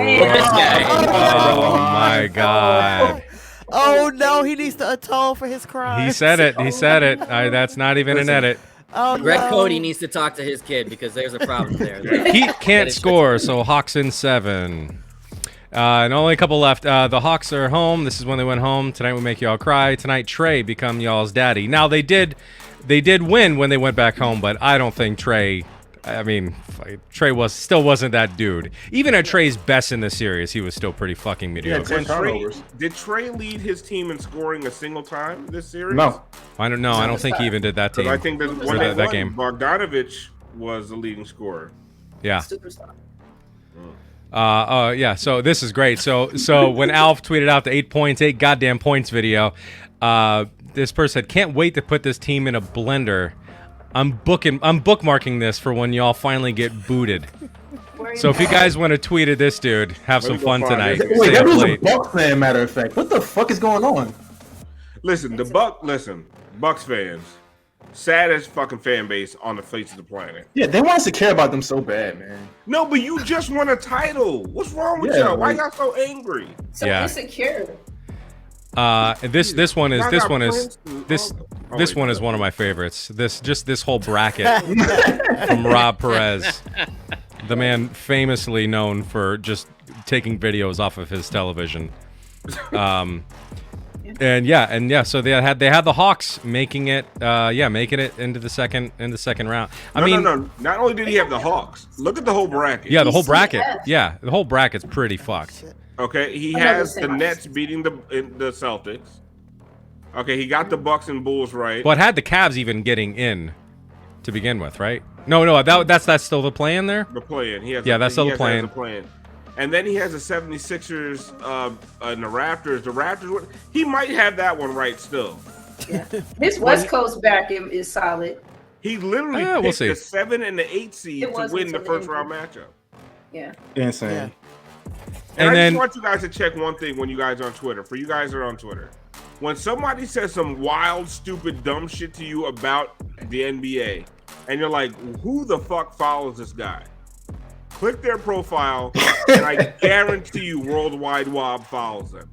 S6: oh my God.
S4: Oh no, he needs to atone for his crime.
S6: He said it. He said it. That's not even an edit.
S4: Oh,
S3: Greg
S4: no.
S3: Cody needs to talk to his kid because there's a problem there.
S6: Heat can't score, so Hawks in 7. And only a couple left. The Hawks are home. This is when they went home. Tonight we make y'all cry. Tonight TRAE become y'all's daddy. Now they did win when they went back home, but I don't think TRAE. I mean, TRAE still wasn't that dude. Even at TRAE's best in the series, he was still pretty fucking mediocre.
S5: 10 turnovers.
S2: Did TRAE lead his team in scoring a single time this series?
S5: No.
S6: I don't know. I don't think he even did that team.
S2: Because I think that when they
S6: that
S2: won,
S6: game.
S2: Bogdanovich was the leading scorer.
S6: Yeah.
S7: Superstar.
S6: Yeah. So this is great. So when Alf tweeted out the 8 points, 8 goddamn points video, this person said, "Can't wait to put this team in a blender. I'm bookmarking this for when y'all finally get booted." So if you guys want to tweet at this dude, have some fun tonight.
S5: Wait,
S6: Stay
S5: that
S6: up
S5: was a
S6: late.
S5: Bucks fan, matter of fact. What the fuck is going on?
S2: Listen, Bucks fans, saddest fucking fan base on the face of the planet.
S5: Yeah, they want us to care about them so bad, man.
S2: No, but you just won a title. What's wrong with
S5: Yeah,
S2: y'all? Why
S5: like-
S2: y'all so angry?
S7: So
S6: Yeah.
S7: insecure.
S6: This one is this
S2: Oh,
S6: one is one of my favorites. This whole bracket from Rob Perez, the man famously known for just taking videos off of his television. And yeah, so they had the Hawks making it into the second round. I mean,
S2: no. Not only did he have the Hawks, look at the whole bracket.
S6: yeah, the whole bracket. Yeah, the whole bracket's pretty fucked.
S2: Okay, he
S7: I've never
S2: has
S7: seen
S2: the
S7: that.
S2: Nets beating the Celtics. Okay, he got the Bucks and Bulls right.
S6: But had the Cavs even getting in to begin with, right? No, that's still the play in there.
S2: The play-in. He has
S6: That's still the
S2: has
S6: play-in.
S2: the play-in. And then he has the 76ers and the Raptors. The Raptors, he might have that one right still.
S7: Yeah. His West Coast back is solid.
S2: He literally
S6: we'll
S2: picked
S6: see.
S2: the 7 and the 8 seed
S7: It
S2: to
S7: wasn't
S2: win the
S7: until the
S2: first round matchup.
S7: Yeah.
S5: Insane.
S4: Yeah.
S2: And
S6: And
S2: I
S6: then-
S2: just want you guys to check one thing when you guys are on Twitter. For you guys that are on Twitter. When somebody says some wild, stupid, dumb shit to you about the NBA, and you're like, who the fuck follows this guy? Click their profile, and I guarantee you Worldwide Wob follows them.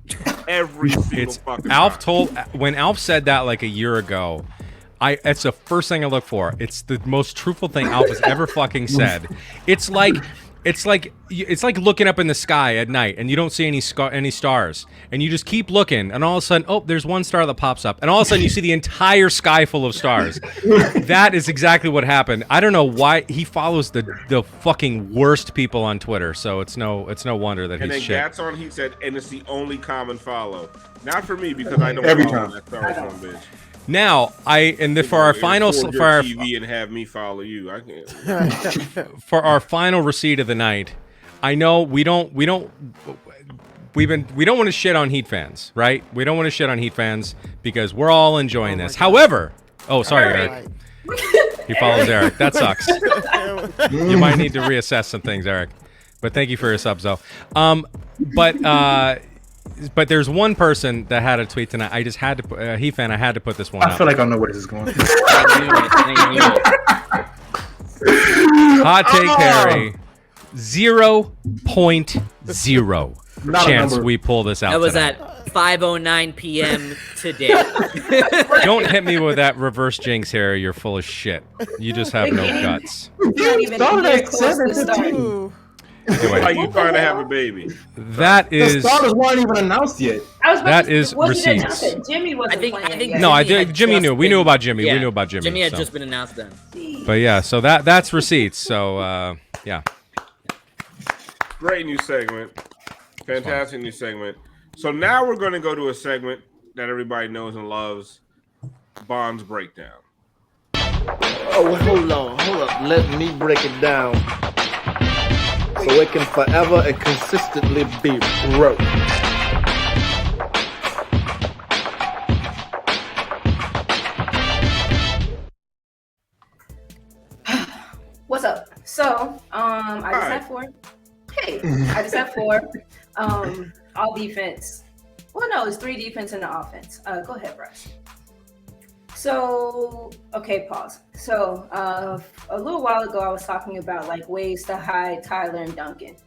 S2: Every single
S6: It's
S2: fucking
S6: Alf
S2: time.
S6: when Alf said that like a year ago. It's the first thing I look for. It's the most truthful thing Alf has ever fucking said. It's like looking up in the sky at night and you don't see any stars, and you just keep looking, and all of a sudden, oh, there's one star that pops up, and all of a sudden you see the entire sky full of stars. That is exactly what happened. I don't know why he follows the fucking worst people on Twitter, so it's no wonder that
S2: And
S6: he's
S2: then
S6: shit.
S2: Gats on, he said, and it's the only common follow. Not for me, because I don't
S5: Every
S2: follow
S5: time.
S2: that Star Wars bitch.
S6: Now for our final
S2: Record your TV and have me follow you. I can't.
S6: for our final receipt of the night, I know we don't want to shit on Heat fans, right? We don't want to shit on Heat fans because we're all enjoying this. However, sorry, Eric. He follows Eric. That sucks. You might need to reassess some things, Eric. But thank you for your subs, though. But there's one person that had a tweet tonight. I just had to, Heat fan. I had to put this one
S5: I
S6: up.
S5: feel like I know where this is going.
S6: Hot take, Harry. 0.0
S5: Not a
S6: chance
S5: number.
S6: we pull this out.
S3: That was
S6: tonight.
S3: at 5:09 p.m. today.
S6: Don't hit me with that reverse jinx, Harry. You're full of shit. You just have no guts.
S7: Not even near close to start.
S4: Ooh.
S6: Anyway,
S2: Like you trying to have a baby.
S6: that
S5: The
S6: is
S5: starters weren't even announced yet.
S7: I was about
S6: That
S7: to,
S6: is
S7: wasn't it
S6: receipts.
S7: announced that Jimmy wasn't playing yet?
S6: no. I
S3: Jimmy
S6: did.
S3: had
S6: Jimmy
S3: just
S6: knew. We
S3: been-
S6: knew about Jimmy.
S3: yeah,
S6: We knew about Jimmy.
S3: Jimmy had
S6: so.
S3: just been announced then.
S6: But yeah, so that's receipts. So yeah.
S2: Great new segment. Fantastic new segment. So now we're going to go to a segment that everybody knows and loves, Bond's Breakdown.
S8: Oh, hold up. Let me break it down so it can forever and consistently be broke.
S7: What's up? So, I just have four. Hey, I just have four. All defense. Well, no, it's 3 defense and the offense. Go ahead, Bryce. So, okay, pause. So, a little while ago, I was talking about like ways to hide Tyler and Duncan.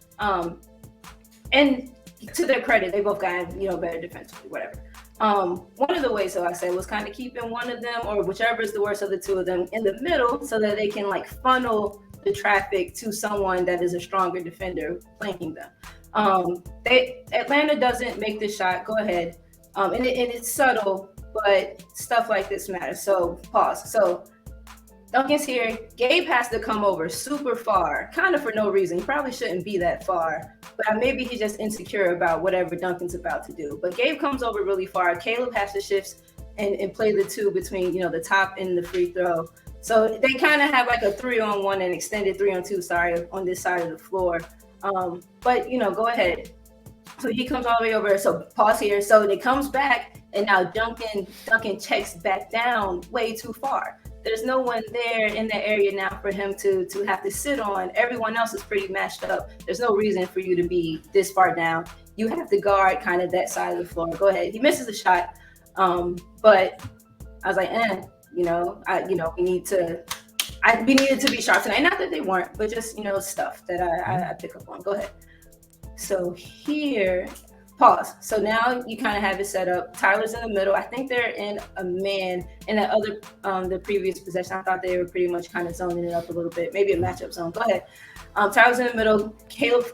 S7: And to their credit, they both got better defensively, whatever. One of the ways, so I said, was kind of keeping one of them, or whichever is the worst of the two of them, in the middle, so that they can like funnel the traffic to someone that is a stronger defender playing them. Atlanta doesn't make the shot. Go ahead, and it's subtle, but stuff like this matters. So pause. So Duncan's here. Gabe has to come over super far, kind of for no reason. He probably shouldn't be that far, but maybe he's just insecure about whatever Duncan's about to do. But Gabe comes over really far. Caleb has to shift and play the two between the top and the free throw. So they kind of have like a 3-on-1 and extended 3-on-2, on this side of the floor. But go ahead. So he comes all the way over. So pause here. So it comes back, and now Duncan checks back down way too far. There's no one there in the area now for him to have to sit on. Everyone else is pretty matched up. There's no reason for you to be this far down. You have to guard kind of that side of the floor. Go ahead. He misses the shot. But I was like, we needed to be sharp tonight. Not that they weren't, but just stuff that I pick up on. Go ahead. So here, pause. So now you kind of have it set up. Tyler's in the middle. I think they're in a man. In that other, the previous possession, I thought they were pretty much kind of zoning it up a little bit. Maybe a matchup zone. Go ahead. Tyler's in the middle. Caleb,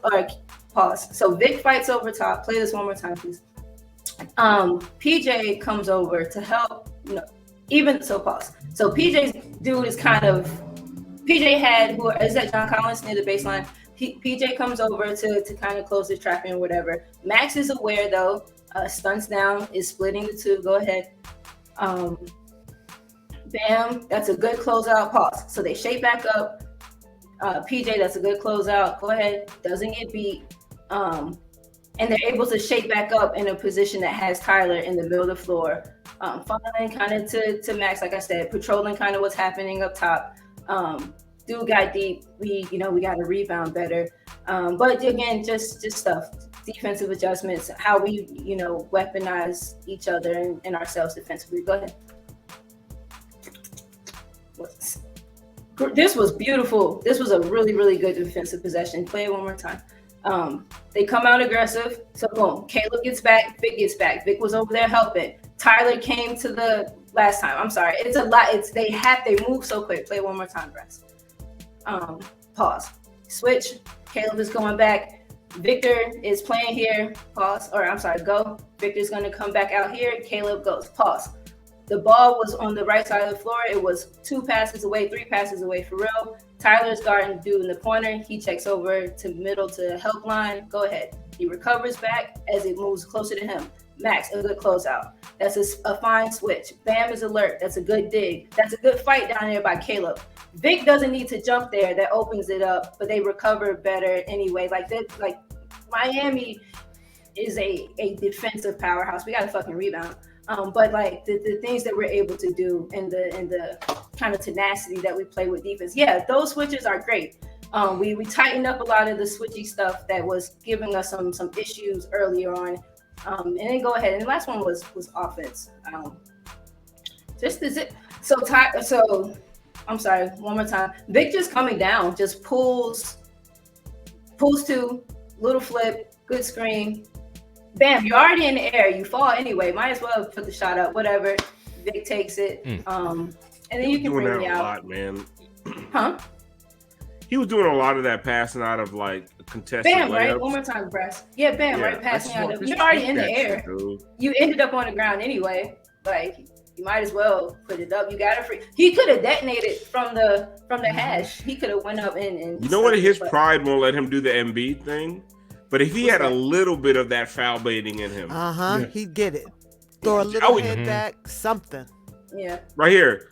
S7: pause. So Vic fights over top. Play this one more time, please. PJ comes over to help. Even so, pause. So PJ's dude is kind of. PJ had is that John Collins near the baseline? PJ comes over to kind of close the traffic or whatever. Max is aware though. Stunts down, is splitting the two. Go ahead. Bam, that's a good closeout. Pause. So they shape back up. PJ, that's a good closeout. Go ahead. Doesn't get beat. And they're able to shape back up in a position that has Tyler in the middle of the floor. Following kind of to Max, like I said, patrolling kind of what's happening up top. Dude got deep. We got to rebound better. But again, just stuff, defensive adjustments, how we, weaponize each other and ourselves defensively. Go ahead. This was beautiful. This was a really, really good defensive possession. Play it one more time. They come out aggressive. So boom, Caleb gets back. Vic gets back. Vic was over there helping. Tyler came to the last time. I'm sorry. It's a lot. They move so quick. Play it one more time, Bryce. Pause. Switch. Caleb is going back. Victor is playing here. Pause. Or I'm sorry, go. Victor's going to come back out here. Caleb goes. Pause. The ball was on the right side of the floor. It was 3 passes away for real. Tyler's guarding dude in the corner. He checks over to middle to help line. Go ahead. He recovers back as it moves closer to him. Max, a good closeout. That's a fine switch. Bam is alert. That's a good dig. That's a good fight down there by Caleb. Vic doesn't need to jump there. That opens it up, but they recover better anyway. Like Miami is a defensive powerhouse. We got to fucking rebound. But like the things that we're able to do and the kind of tenacity that we play with defense, yeah, those switches are great. We tightened up a lot of the switchy stuff that was giving us some issues earlier on. And then go ahead. And the last one was offense. So I'm sorry, one more time. Vic just coming down, just pulls 2, little flip, good screen. Bam, you're already in the air. You fall anyway. Might as well put the shot up. Whatever. Vic takes it. And then you can bring me out.
S2: Lot, man.
S7: Huh?
S2: He was doing a lot of that passing out of like contested
S7: Bam,
S2: layups.
S7: right? One more time, Brass. Yeah, bam, right? Passing out of. You're already in the air. You ended up on the ground anyway. Like you might as well put it up. You got it free. He could have detonated from the hash. He could have went up and.
S2: You know what? His pride won't let him do the Embiid thing. But if he had a little bit of that foul baiting in him,
S4: he'd get it. Throw a little head back, something.
S7: Yeah.
S2: Right here.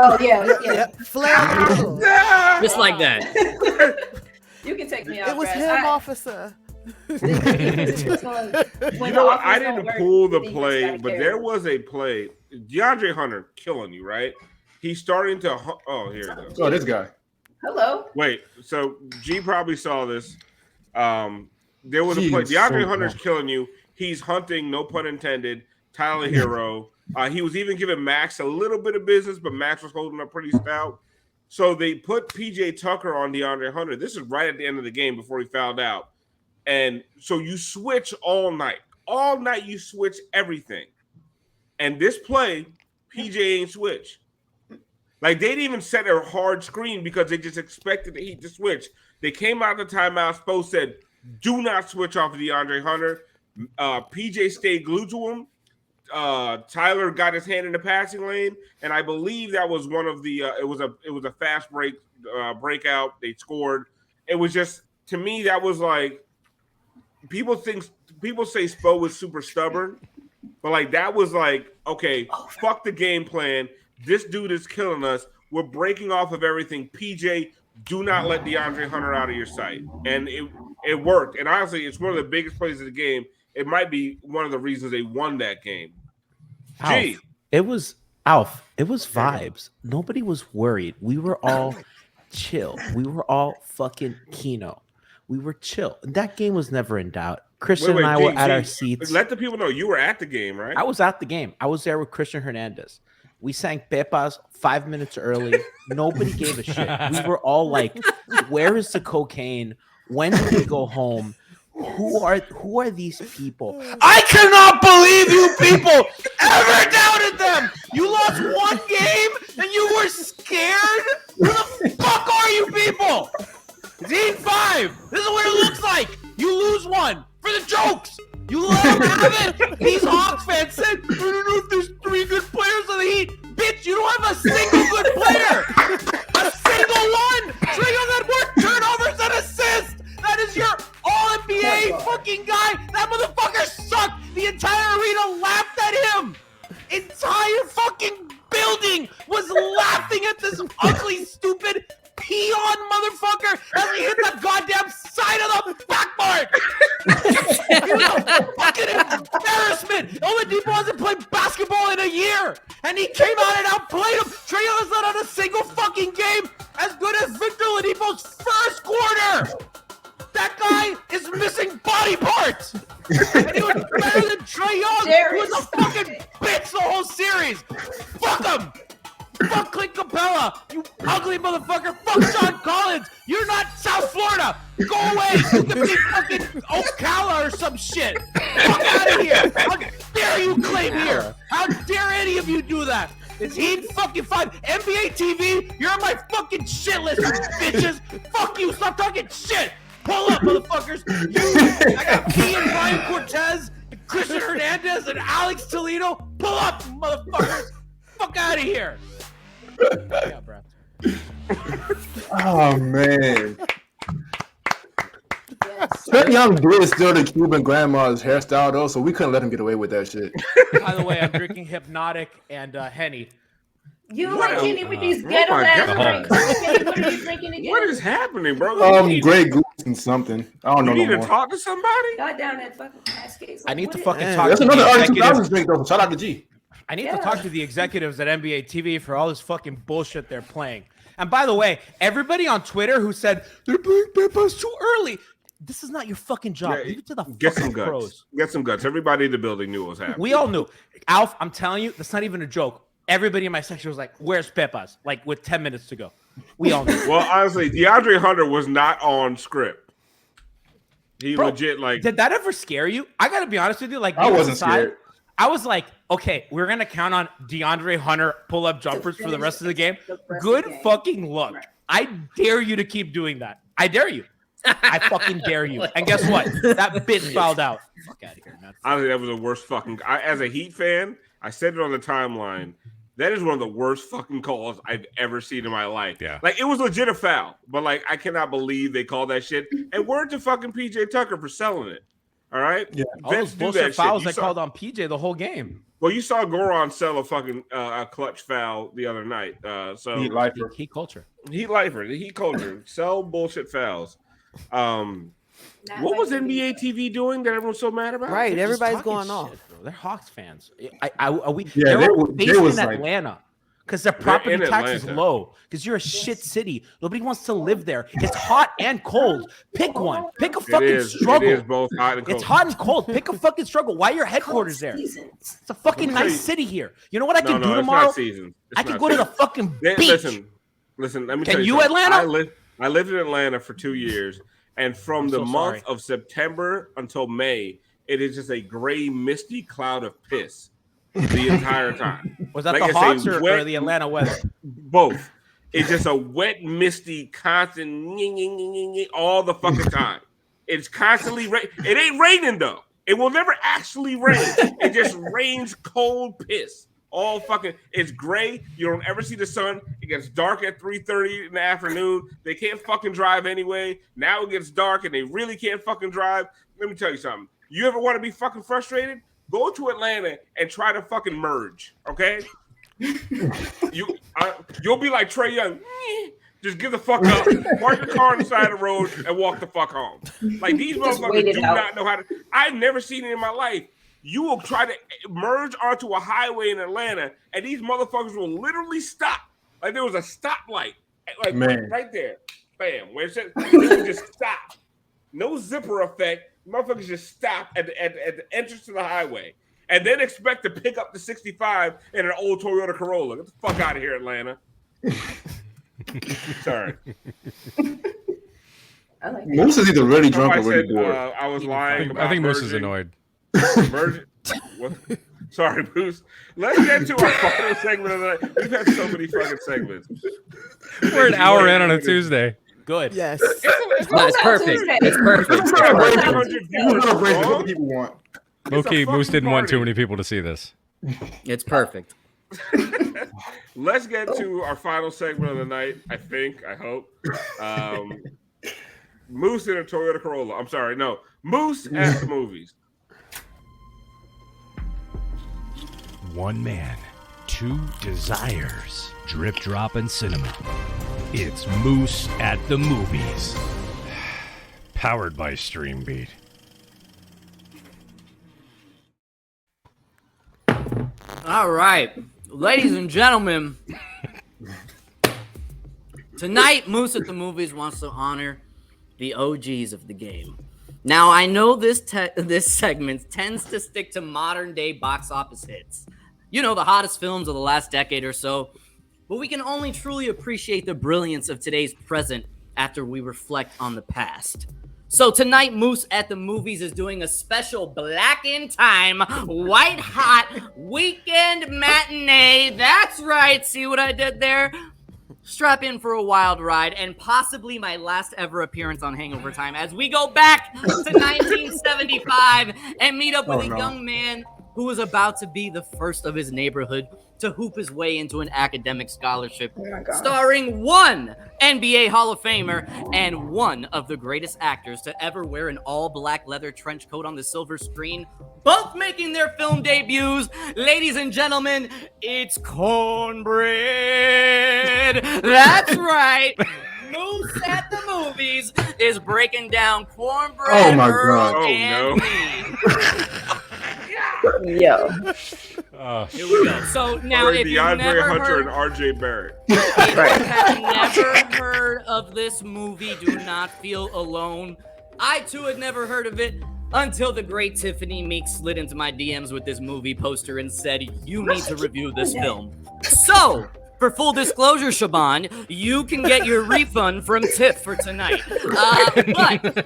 S7: Oh yeah.
S4: Flare.
S3: Just like that.
S7: You can take me out.
S4: It was him, officer.
S2: You know what? I didn't pull the play, but there was a play. DeAndre Hunter killing you, right? He's starting to. Oh, here it goes.
S5: Oh, this guy.
S7: Hello.
S2: Wait. So G probably saw this. There was a play. DeAndre Hunter's killing you. He's hunting, no pun intended, Tyler Hero. He was even giving Max a little bit of business, but Max was holding up pretty stout. So they put PJ Tucker on DeAndre Hunter. This is right at the end of the game before he fouled out. And so you switch all night. All night you switch everything. And this play, PJ ain't switch. Like, they didn't even set a hard screen because they just expected the Heat to switch. They came out of the timeout. Spo said, do not switch off of DeAndre Hunter. PJ stayed glued to him. Tyler got his hand in the passing lane, and I believe that was one of the. It was a fast breakout. They scored. It was just, to me, that was like, people say Spo was super stubborn, but like that was like, okay, fuck the game plan. This dude is killing us. We're breaking off of everything. PJ, do not let DeAndre Hunter out of your sight, and it worked. And honestly, it's one of the biggest plays of the game. It might be one of the reasons they won that game.
S9: Alf, it was vibes. Nobody was worried. We were all chill. We were all fucking Keno. We were chill. That game was never in doubt. Christian and I were at our seats.
S2: Let the people know you were at the game, right?
S9: I was at the game. I was there with Christian Hernandez. We sang PEPAS 5 minutes early. Nobody gave a shit. We were all like, where is the cocaine? When do we go home? Who are these people? I cannot believe you people ever doubted them. You lost one game and you were scared? Who the fuck are you people? Team 5. This is what it looks like. You lose one for the jokes. You let them have it. These Hawks fans said, I don't know if there's 3 good players on the Heat. Bitch, you don't have a single good player. A single one. Trae Young had more turnovers than assists. That is your all-NBA fucking guy. That motherfucker sucked. The entire arena laughed at him. Entire fucking building was laughing at this ugly, stupid peon motherfucker as he hit the goddamn side of the backboard. He was a fucking embarrassment. Oladipo hasn't played basketball in a year, and he came out and outplayed him. Trae Young has not had a single fucking game as good as Victor Oladipo's first quarter. That guy is missing body parts. And he was better than Trae Young, who was a fucking bitch the whole series. Fuck him. Fuck Clint Capella, you ugly motherfucker. Fuck Sean Collins. You're not South Florida. Go away. You can be fucking Ocala or some shit. Fuck out of here. How dare you claim here? How dare any of you do that? It's Heat fucking 5. NBA TV, you're on my fucking shit list, you bitches. Fuck you. Stop talking shit. Pull up, motherfuckers. I got me and Brian Cortez, and Christian Hernandez, and Alex Toledo. Pull up, motherfuckers. Fuck out of here. Yeah, bro.
S5: Oh, man. Trae Young did steal the Cuban grandma's hairstyle, though, so we couldn't let him get away with that shit.
S9: By the way, I'm drinking Hypnotic and Henny.
S7: You like Kenny with these ghetto ass drinks. Kenny, what are you drinking again?
S2: What is happening, bro?
S5: Grey Goose and something. I don't know.
S2: You need
S5: no
S2: to
S5: more.
S2: talk to somebody?
S7: Got down that fucking cascade.
S9: I need to fucking talk
S5: That's
S9: to
S5: another
S9: the
S5: early
S9: executives.
S5: 2000s drink, though. Shout out to G.
S9: I need to talk to the executives at NBA TV for all this fucking bullshit they're playing. And by the way, everybody on Twitter who said they're playing PEPAS too early. This is not your fucking job.
S2: Yeah,
S9: Leave it to the
S2: get
S9: fucking
S2: some guts.
S9: pros.
S2: Get some guts. Everybody in the building knew what was happening.
S9: We all knew. Alf, I'm telling you, that's not even a joke. Everybody in my section was like, where's PEPAS? Like, with 10 minutes to go. We all knew.
S2: Well, honestly, DeAndre Hunter was not on script. He
S9: Bro,
S2: legit like.
S9: Did that ever scare you? I gotta be honest with you. Like,
S5: I wasn't scared.
S9: I was like, okay, we're gonna count on DeAndre Hunter pull-up jumpers for the rest of the game. Good fucking luck. I dare you to keep doing that. I dare you. I fucking dare you. And guess what? That bitch fouled out. Fuck out of here, man.
S2: I think that was the worst fucking. As a Heat fan, I said it on the timeline. That is one of the worst fucking calls I've ever seen in my life.
S6: Yeah.
S2: Like, it was legit a foul, but like, I cannot believe they called that shit. And word to fucking PJ Tucker for selling it. All right.
S5: Yeah.
S9: All those bullshit fouls they called on PJ the whole game.
S2: Well, you saw Goran sell a fucking a clutch foul the other night. So
S5: Heat lifer.
S9: Heat culture.
S2: Heat lifer, the Heat culture, sell bullshit fouls. What was NBA TV doing that everyone's so mad about?
S4: Right,
S9: They're just
S4: everybody's
S9: talking
S4: going
S9: shit,
S4: off.
S9: bro. They're Hawks fans.
S5: Yeah,
S9: they're
S5: they
S9: based
S5: was
S9: in
S5: like-
S9: Atlanta because their property
S2: in
S9: tax is
S2: Atlanta.
S9: low. Because you're a shit city. Nobody wants to live there. It's hot and cold. Pick one. Pick a fucking struggle.
S2: It is both hot and cold.
S9: It's hot and cold. Pick a fucking struggle. Why are your headquarters there? It's a fucking nice city here. You know what I can do tomorrow?
S2: It's not season.
S9: I can go to the fucking beach.
S2: Listen. Let me
S9: Can
S2: tell
S9: you,
S2: you something.
S9: Atlanta?
S2: I lived in Atlanta for 2 years, and from the
S9: so
S2: month
S9: sorry.
S2: of September until May, it is just a gray, misty cloud of piss the entire time.
S9: Was that
S2: Like
S9: the
S2: it's a
S9: Hawks or
S2: wet-
S9: the Atlanta weather?
S2: Both. It's just a wet, misty, constant all the fucking time. It's constantly it ain't raining though. It will never actually rain. It just rains cold piss. All fucking. It's gray. You don't ever see the sun. It gets dark at 3:30 in the afternoon. They can't fucking drive anyway. Now it gets dark and they really can't fucking drive. Let me tell you something. You ever want to be fucking frustrated? Go to Atlanta and try to fucking merge. Okay. You'll be like TRAE Young. Just give the fuck up, park your car on the side of the road, and walk the fuck home. Like, these motherfuckers do not know how to. I've never seen it in my life. You will try to merge onto a highway in Atlanta, and these motherfuckers will literally stop. Like, there was a stoplight, like right there, bam. Where it said, they would just stop. No zipper effect. Motherfuckers just stop at the entrance to the highway. And then expect to pick up the 65 in an old Toyota Corolla. Get the fuck out of here, Atlanta. Sorry.
S7: I like
S5: Moose is either really drunk or
S2: Somebody
S5: really
S2: said,
S5: bored.
S2: I was lying.
S6: I think Moose is
S2: merging.
S6: annoyed.
S2: What? Sorry, Moose. Let's get to our final segment of the night. We've had so many fucking segments.
S6: We're an hour in on a Tuesday.
S9: Good.
S4: Yes.
S3: No, it's perfect. It's perfect.
S5: Who's gonna raise it?
S2: 500
S5: Who's gonna
S2: viewers
S5: raise it?
S2: strong.
S5: What people want?
S6: Okay, Moose
S2: fucking
S6: didn't want
S2: party.
S6: too many people to see this.
S3: It's perfect.
S2: Let's get to our final segment of the night. I hope. Moose in a Toyota Corolla. I'm sorry, no. Moose at the movies.
S1: One man, two desires. Drip dropping cinema. It's Moose at the movies. Powered by Streambeat.
S3: All right, ladies and gentlemen, tonight Moose at the Movies wants to honor the OGs of the game. Now, I know this segment tends to stick to modern day box office hits. You know, the hottest films of the last decade or so, but we can only truly appreciate the brilliance of today's present after we reflect on the past. So tonight, Moose at the Movies is doing a special Black in Time, white hot weekend matinee. That's right. See what I did there? Strap in for a wild ride and possibly my last ever appearance on Hangover Time as we go back to 1975 and meet up with a young man who was about to be the first of his neighborhood to hoop his way into an academic scholarship, starring one NBA Hall of Famer and one of the greatest actors to ever wear an all-black leather trench coat on the silver screen, both making their film debuts. Ladies and gentlemen, it's Cornbread. That's right. Moose at the Movies is breaking down Cornbread,
S5: Oh my
S3: Earl,
S5: God.
S3: and
S2: no.
S3: me.
S7: Yo.
S3: Here we go. So now,
S2: Or
S3: if you've
S2: DeAndre
S3: never
S2: Hunter
S3: heard,
S2: and RJ Barrett.
S3: if you have never heard of this movie, do not feel alone. I too had never heard of it until the great Tiffany Meeks slid into my DMs with this movie poster and said, "You need to review this film." So, For full disclosure, Siobhan, you can get your refund from Tiff for tonight. But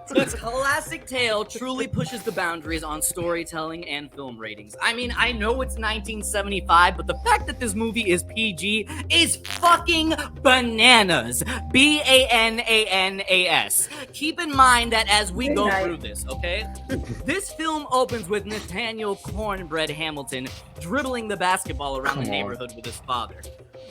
S3: the classic tale truly pushes the boundaries on storytelling and film ratings. I mean, I know it's 1975, but the fact that this movie is PG is fucking bananas. BANANAS. Keep in mind that as we go through this, okay? This film opens with Nathaniel Cornbread Hamilton dribbling the basketball around the neighborhood with his father.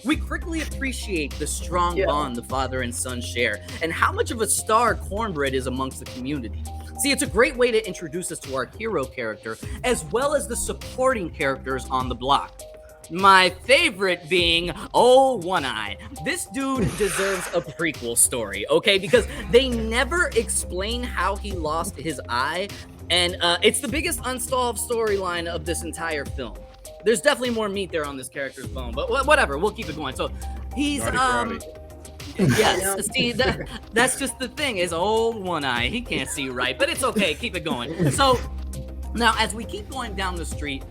S3: We quickly appreciate the strong bond the father and son share and how much of a star Cornbread is amongst the community. See, it's a great way to introduce us to our hero character as well as the supporting characters on the block. My favorite being One Eye. This dude deserves a prequel story, okay? Because they never explain how he lost his eye, and it's the biggest unsolved storyline of this entire film. There's definitely more meat there on this character's bone, but whatever, we'll keep it going. So he's yes, see, that's just the thing is One Eye. He can't see right, but it's okay. Keep it going. So now, as we keep going down the street,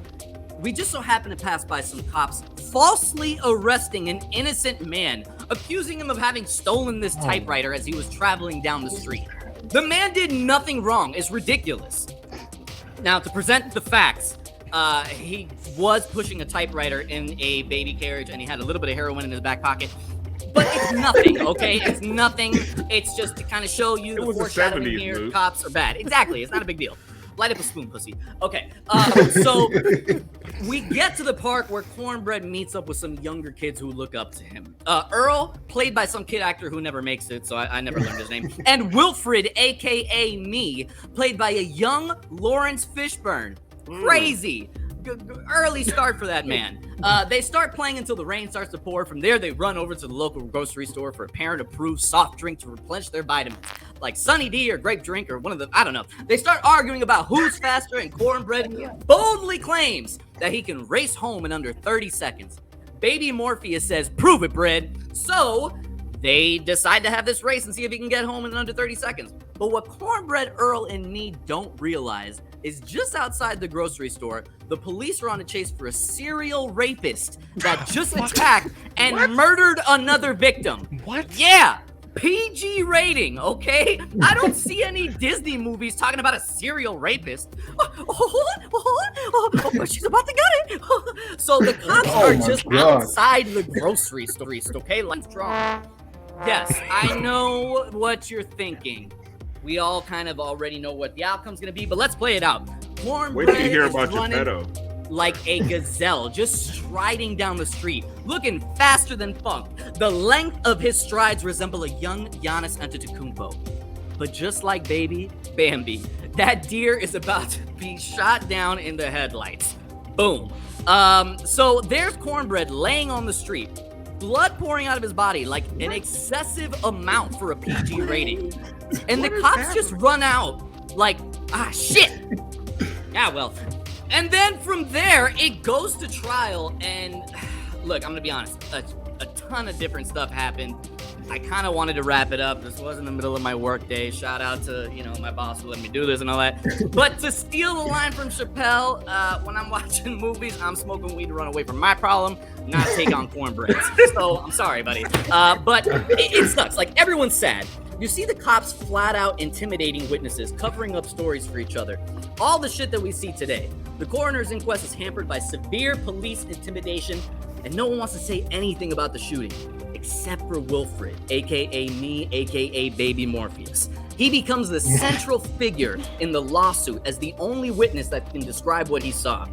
S3: we just so happen to pass by some cops falsely arresting an innocent man, accusing him of having stolen this typewriter as he was traveling down the street. The man did nothing wrong. It's ridiculous. Now, to present the facts, he was pushing a typewriter in a baby carriage, and he had a little bit of heroin in his back pocket. But it's nothing, okay? It's nothing. It's just to kind of show you the foreshadowing here. Move. Cops are bad. Exactly. It's not a big deal. Light up a spoon, pussy. Okay. So we get to the park where Cornbread meets up with some younger kids who look up to him. Earl, played by some kid actor who never makes it, so I never learned his name. And Wilfred, a.k.a. me, played by a young Lawrence Fishburne. Crazy. Early start for that man. They start playing until the rain starts to pour. From there, they run over to the local grocery store for a parent-approved soft drink to replenish their vitamins, like Sunny D or grape drink or one of the, I don't know. They start arguing about who's faster, and Cornbread boldly claims that he can race home in under 30 seconds. Baby Morpheus says, "Prove it, Bread." So they decide to have this race and see if he can get home in under 30 seconds. But what Cornbread, Earl, and me don't realize is just outside the grocery store, the police are on a chase for a serial rapist that just attacked and murdered another victim. What? Yeah. PG rating, okay? I don't see any Disney movies talking about a serial rapist. She's about to get it. So the cops are just outside the grocery store, okay? Let's draw. Yes, I know what you're thinking. We all kind of already know what the outcome's going to be, but let's play it out. Cornbread
S2: Wait till you hear
S3: is
S2: about
S3: running
S2: Geppetto.
S3: like a gazelle, just striding down the street, looking faster than funk. The length of his strides resemble a young Giannis Antetokounmpo. But just like baby Bambi, that deer is about to be shot down in the headlights. Boom. So there's Cornbread laying on the street, blood pouring out of his body like an excessive amount for a PG rating. And the cops just run out like, shit. Yeah, well. And then from there, it goes to trial. And look, I'm going to be honest. A ton of different stuff happened. I kind of wanted to wrap it up. This was in the middle of my work day. Shout out to, my boss who let me do this and all that. But to steal the line from Chappelle, when I'm watching movies, I'm smoking weed to run away from my problem, not take on cornbreads. So I'm sorry, buddy. But it sucks. Like, everyone's sad. You see the cops flat out intimidating witnesses, covering up stories for each other. All the shit that we see today. The coroner's inquest is hampered by severe police intimidation, and no one wants to say anything about the shooting, except for Wilfred, aka me, aka Baby Morpheus. He becomes the central figure in the lawsuit as the only witness that can describe what he saw.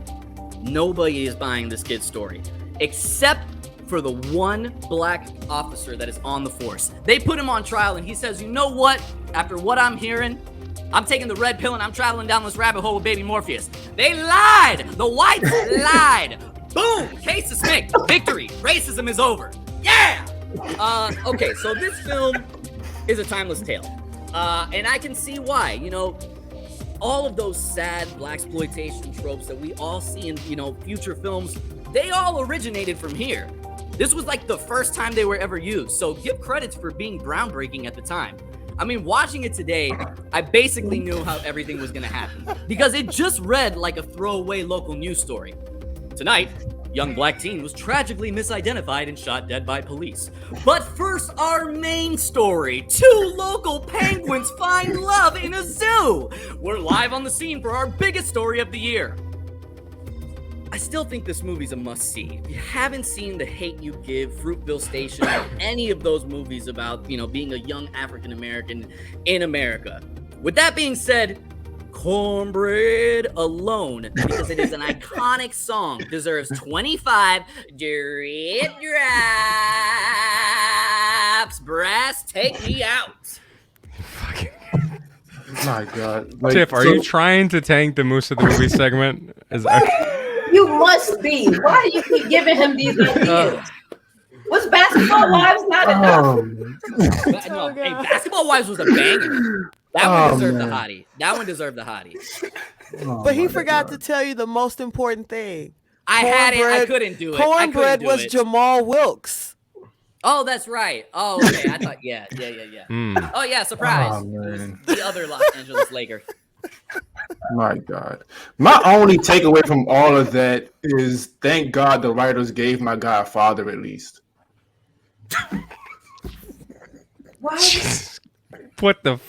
S3: Nobody is buying this kid's story, except for the one black officer that is on the force. They put him on trial, and he says, you know what? After what I'm hearing, I'm taking the red pill and I'm traveling down this rabbit hole with Baby Morpheus. They lied! The whites lied! Boom! Case dismissed. Victory. Racism is over. Yeah! Okay, so this film is a timeless tale. And I can see why. All of those sad blaxploitation tropes that we all see in, future films, they all originated from here. This was like the first time they were ever used, so give credits for being groundbreaking at the time. I mean, watching it today, I basically knew how everything was gonna happen because it just read like a throwaway local news story. Tonight, Young black teen was tragically misidentified and shot dead by police. But first, our main story. 2 local penguins find love in a zoo. We're live on the scene for our biggest story of the year. I still think this movie's a must-see. If you haven't seen The Hate U Give, Fruitville Station, or any of those movies about, being a young African-American in America. With that being said, Cornbread alone, because it is an iconic song, deserves 25 drip drops. Brass, take me out.
S5: My God.
S6: Tiff, are you trying to tank the Moose of the Movie segment?
S7: You must be. Why do you keep giving him these ideas? Was Basketball Wives not enough?
S3: Hey, Basketball Wives was a banger. That one deserved the hottie. That one deserved the hottie.
S4: But he forgot to tell you the most important thing.
S3: I had it. I couldn't do it.
S4: Cornbread was Jamal Wilkes.
S3: Oh, that's right. Oh, okay. I thought, yeah. Oh, yeah, surprise.
S5: Oh, man.
S3: The other Los Angeles Laker.
S5: My God. My only takeaway from all of that is thank God the writers gave my guy a father at least.
S7: What?
S6: What the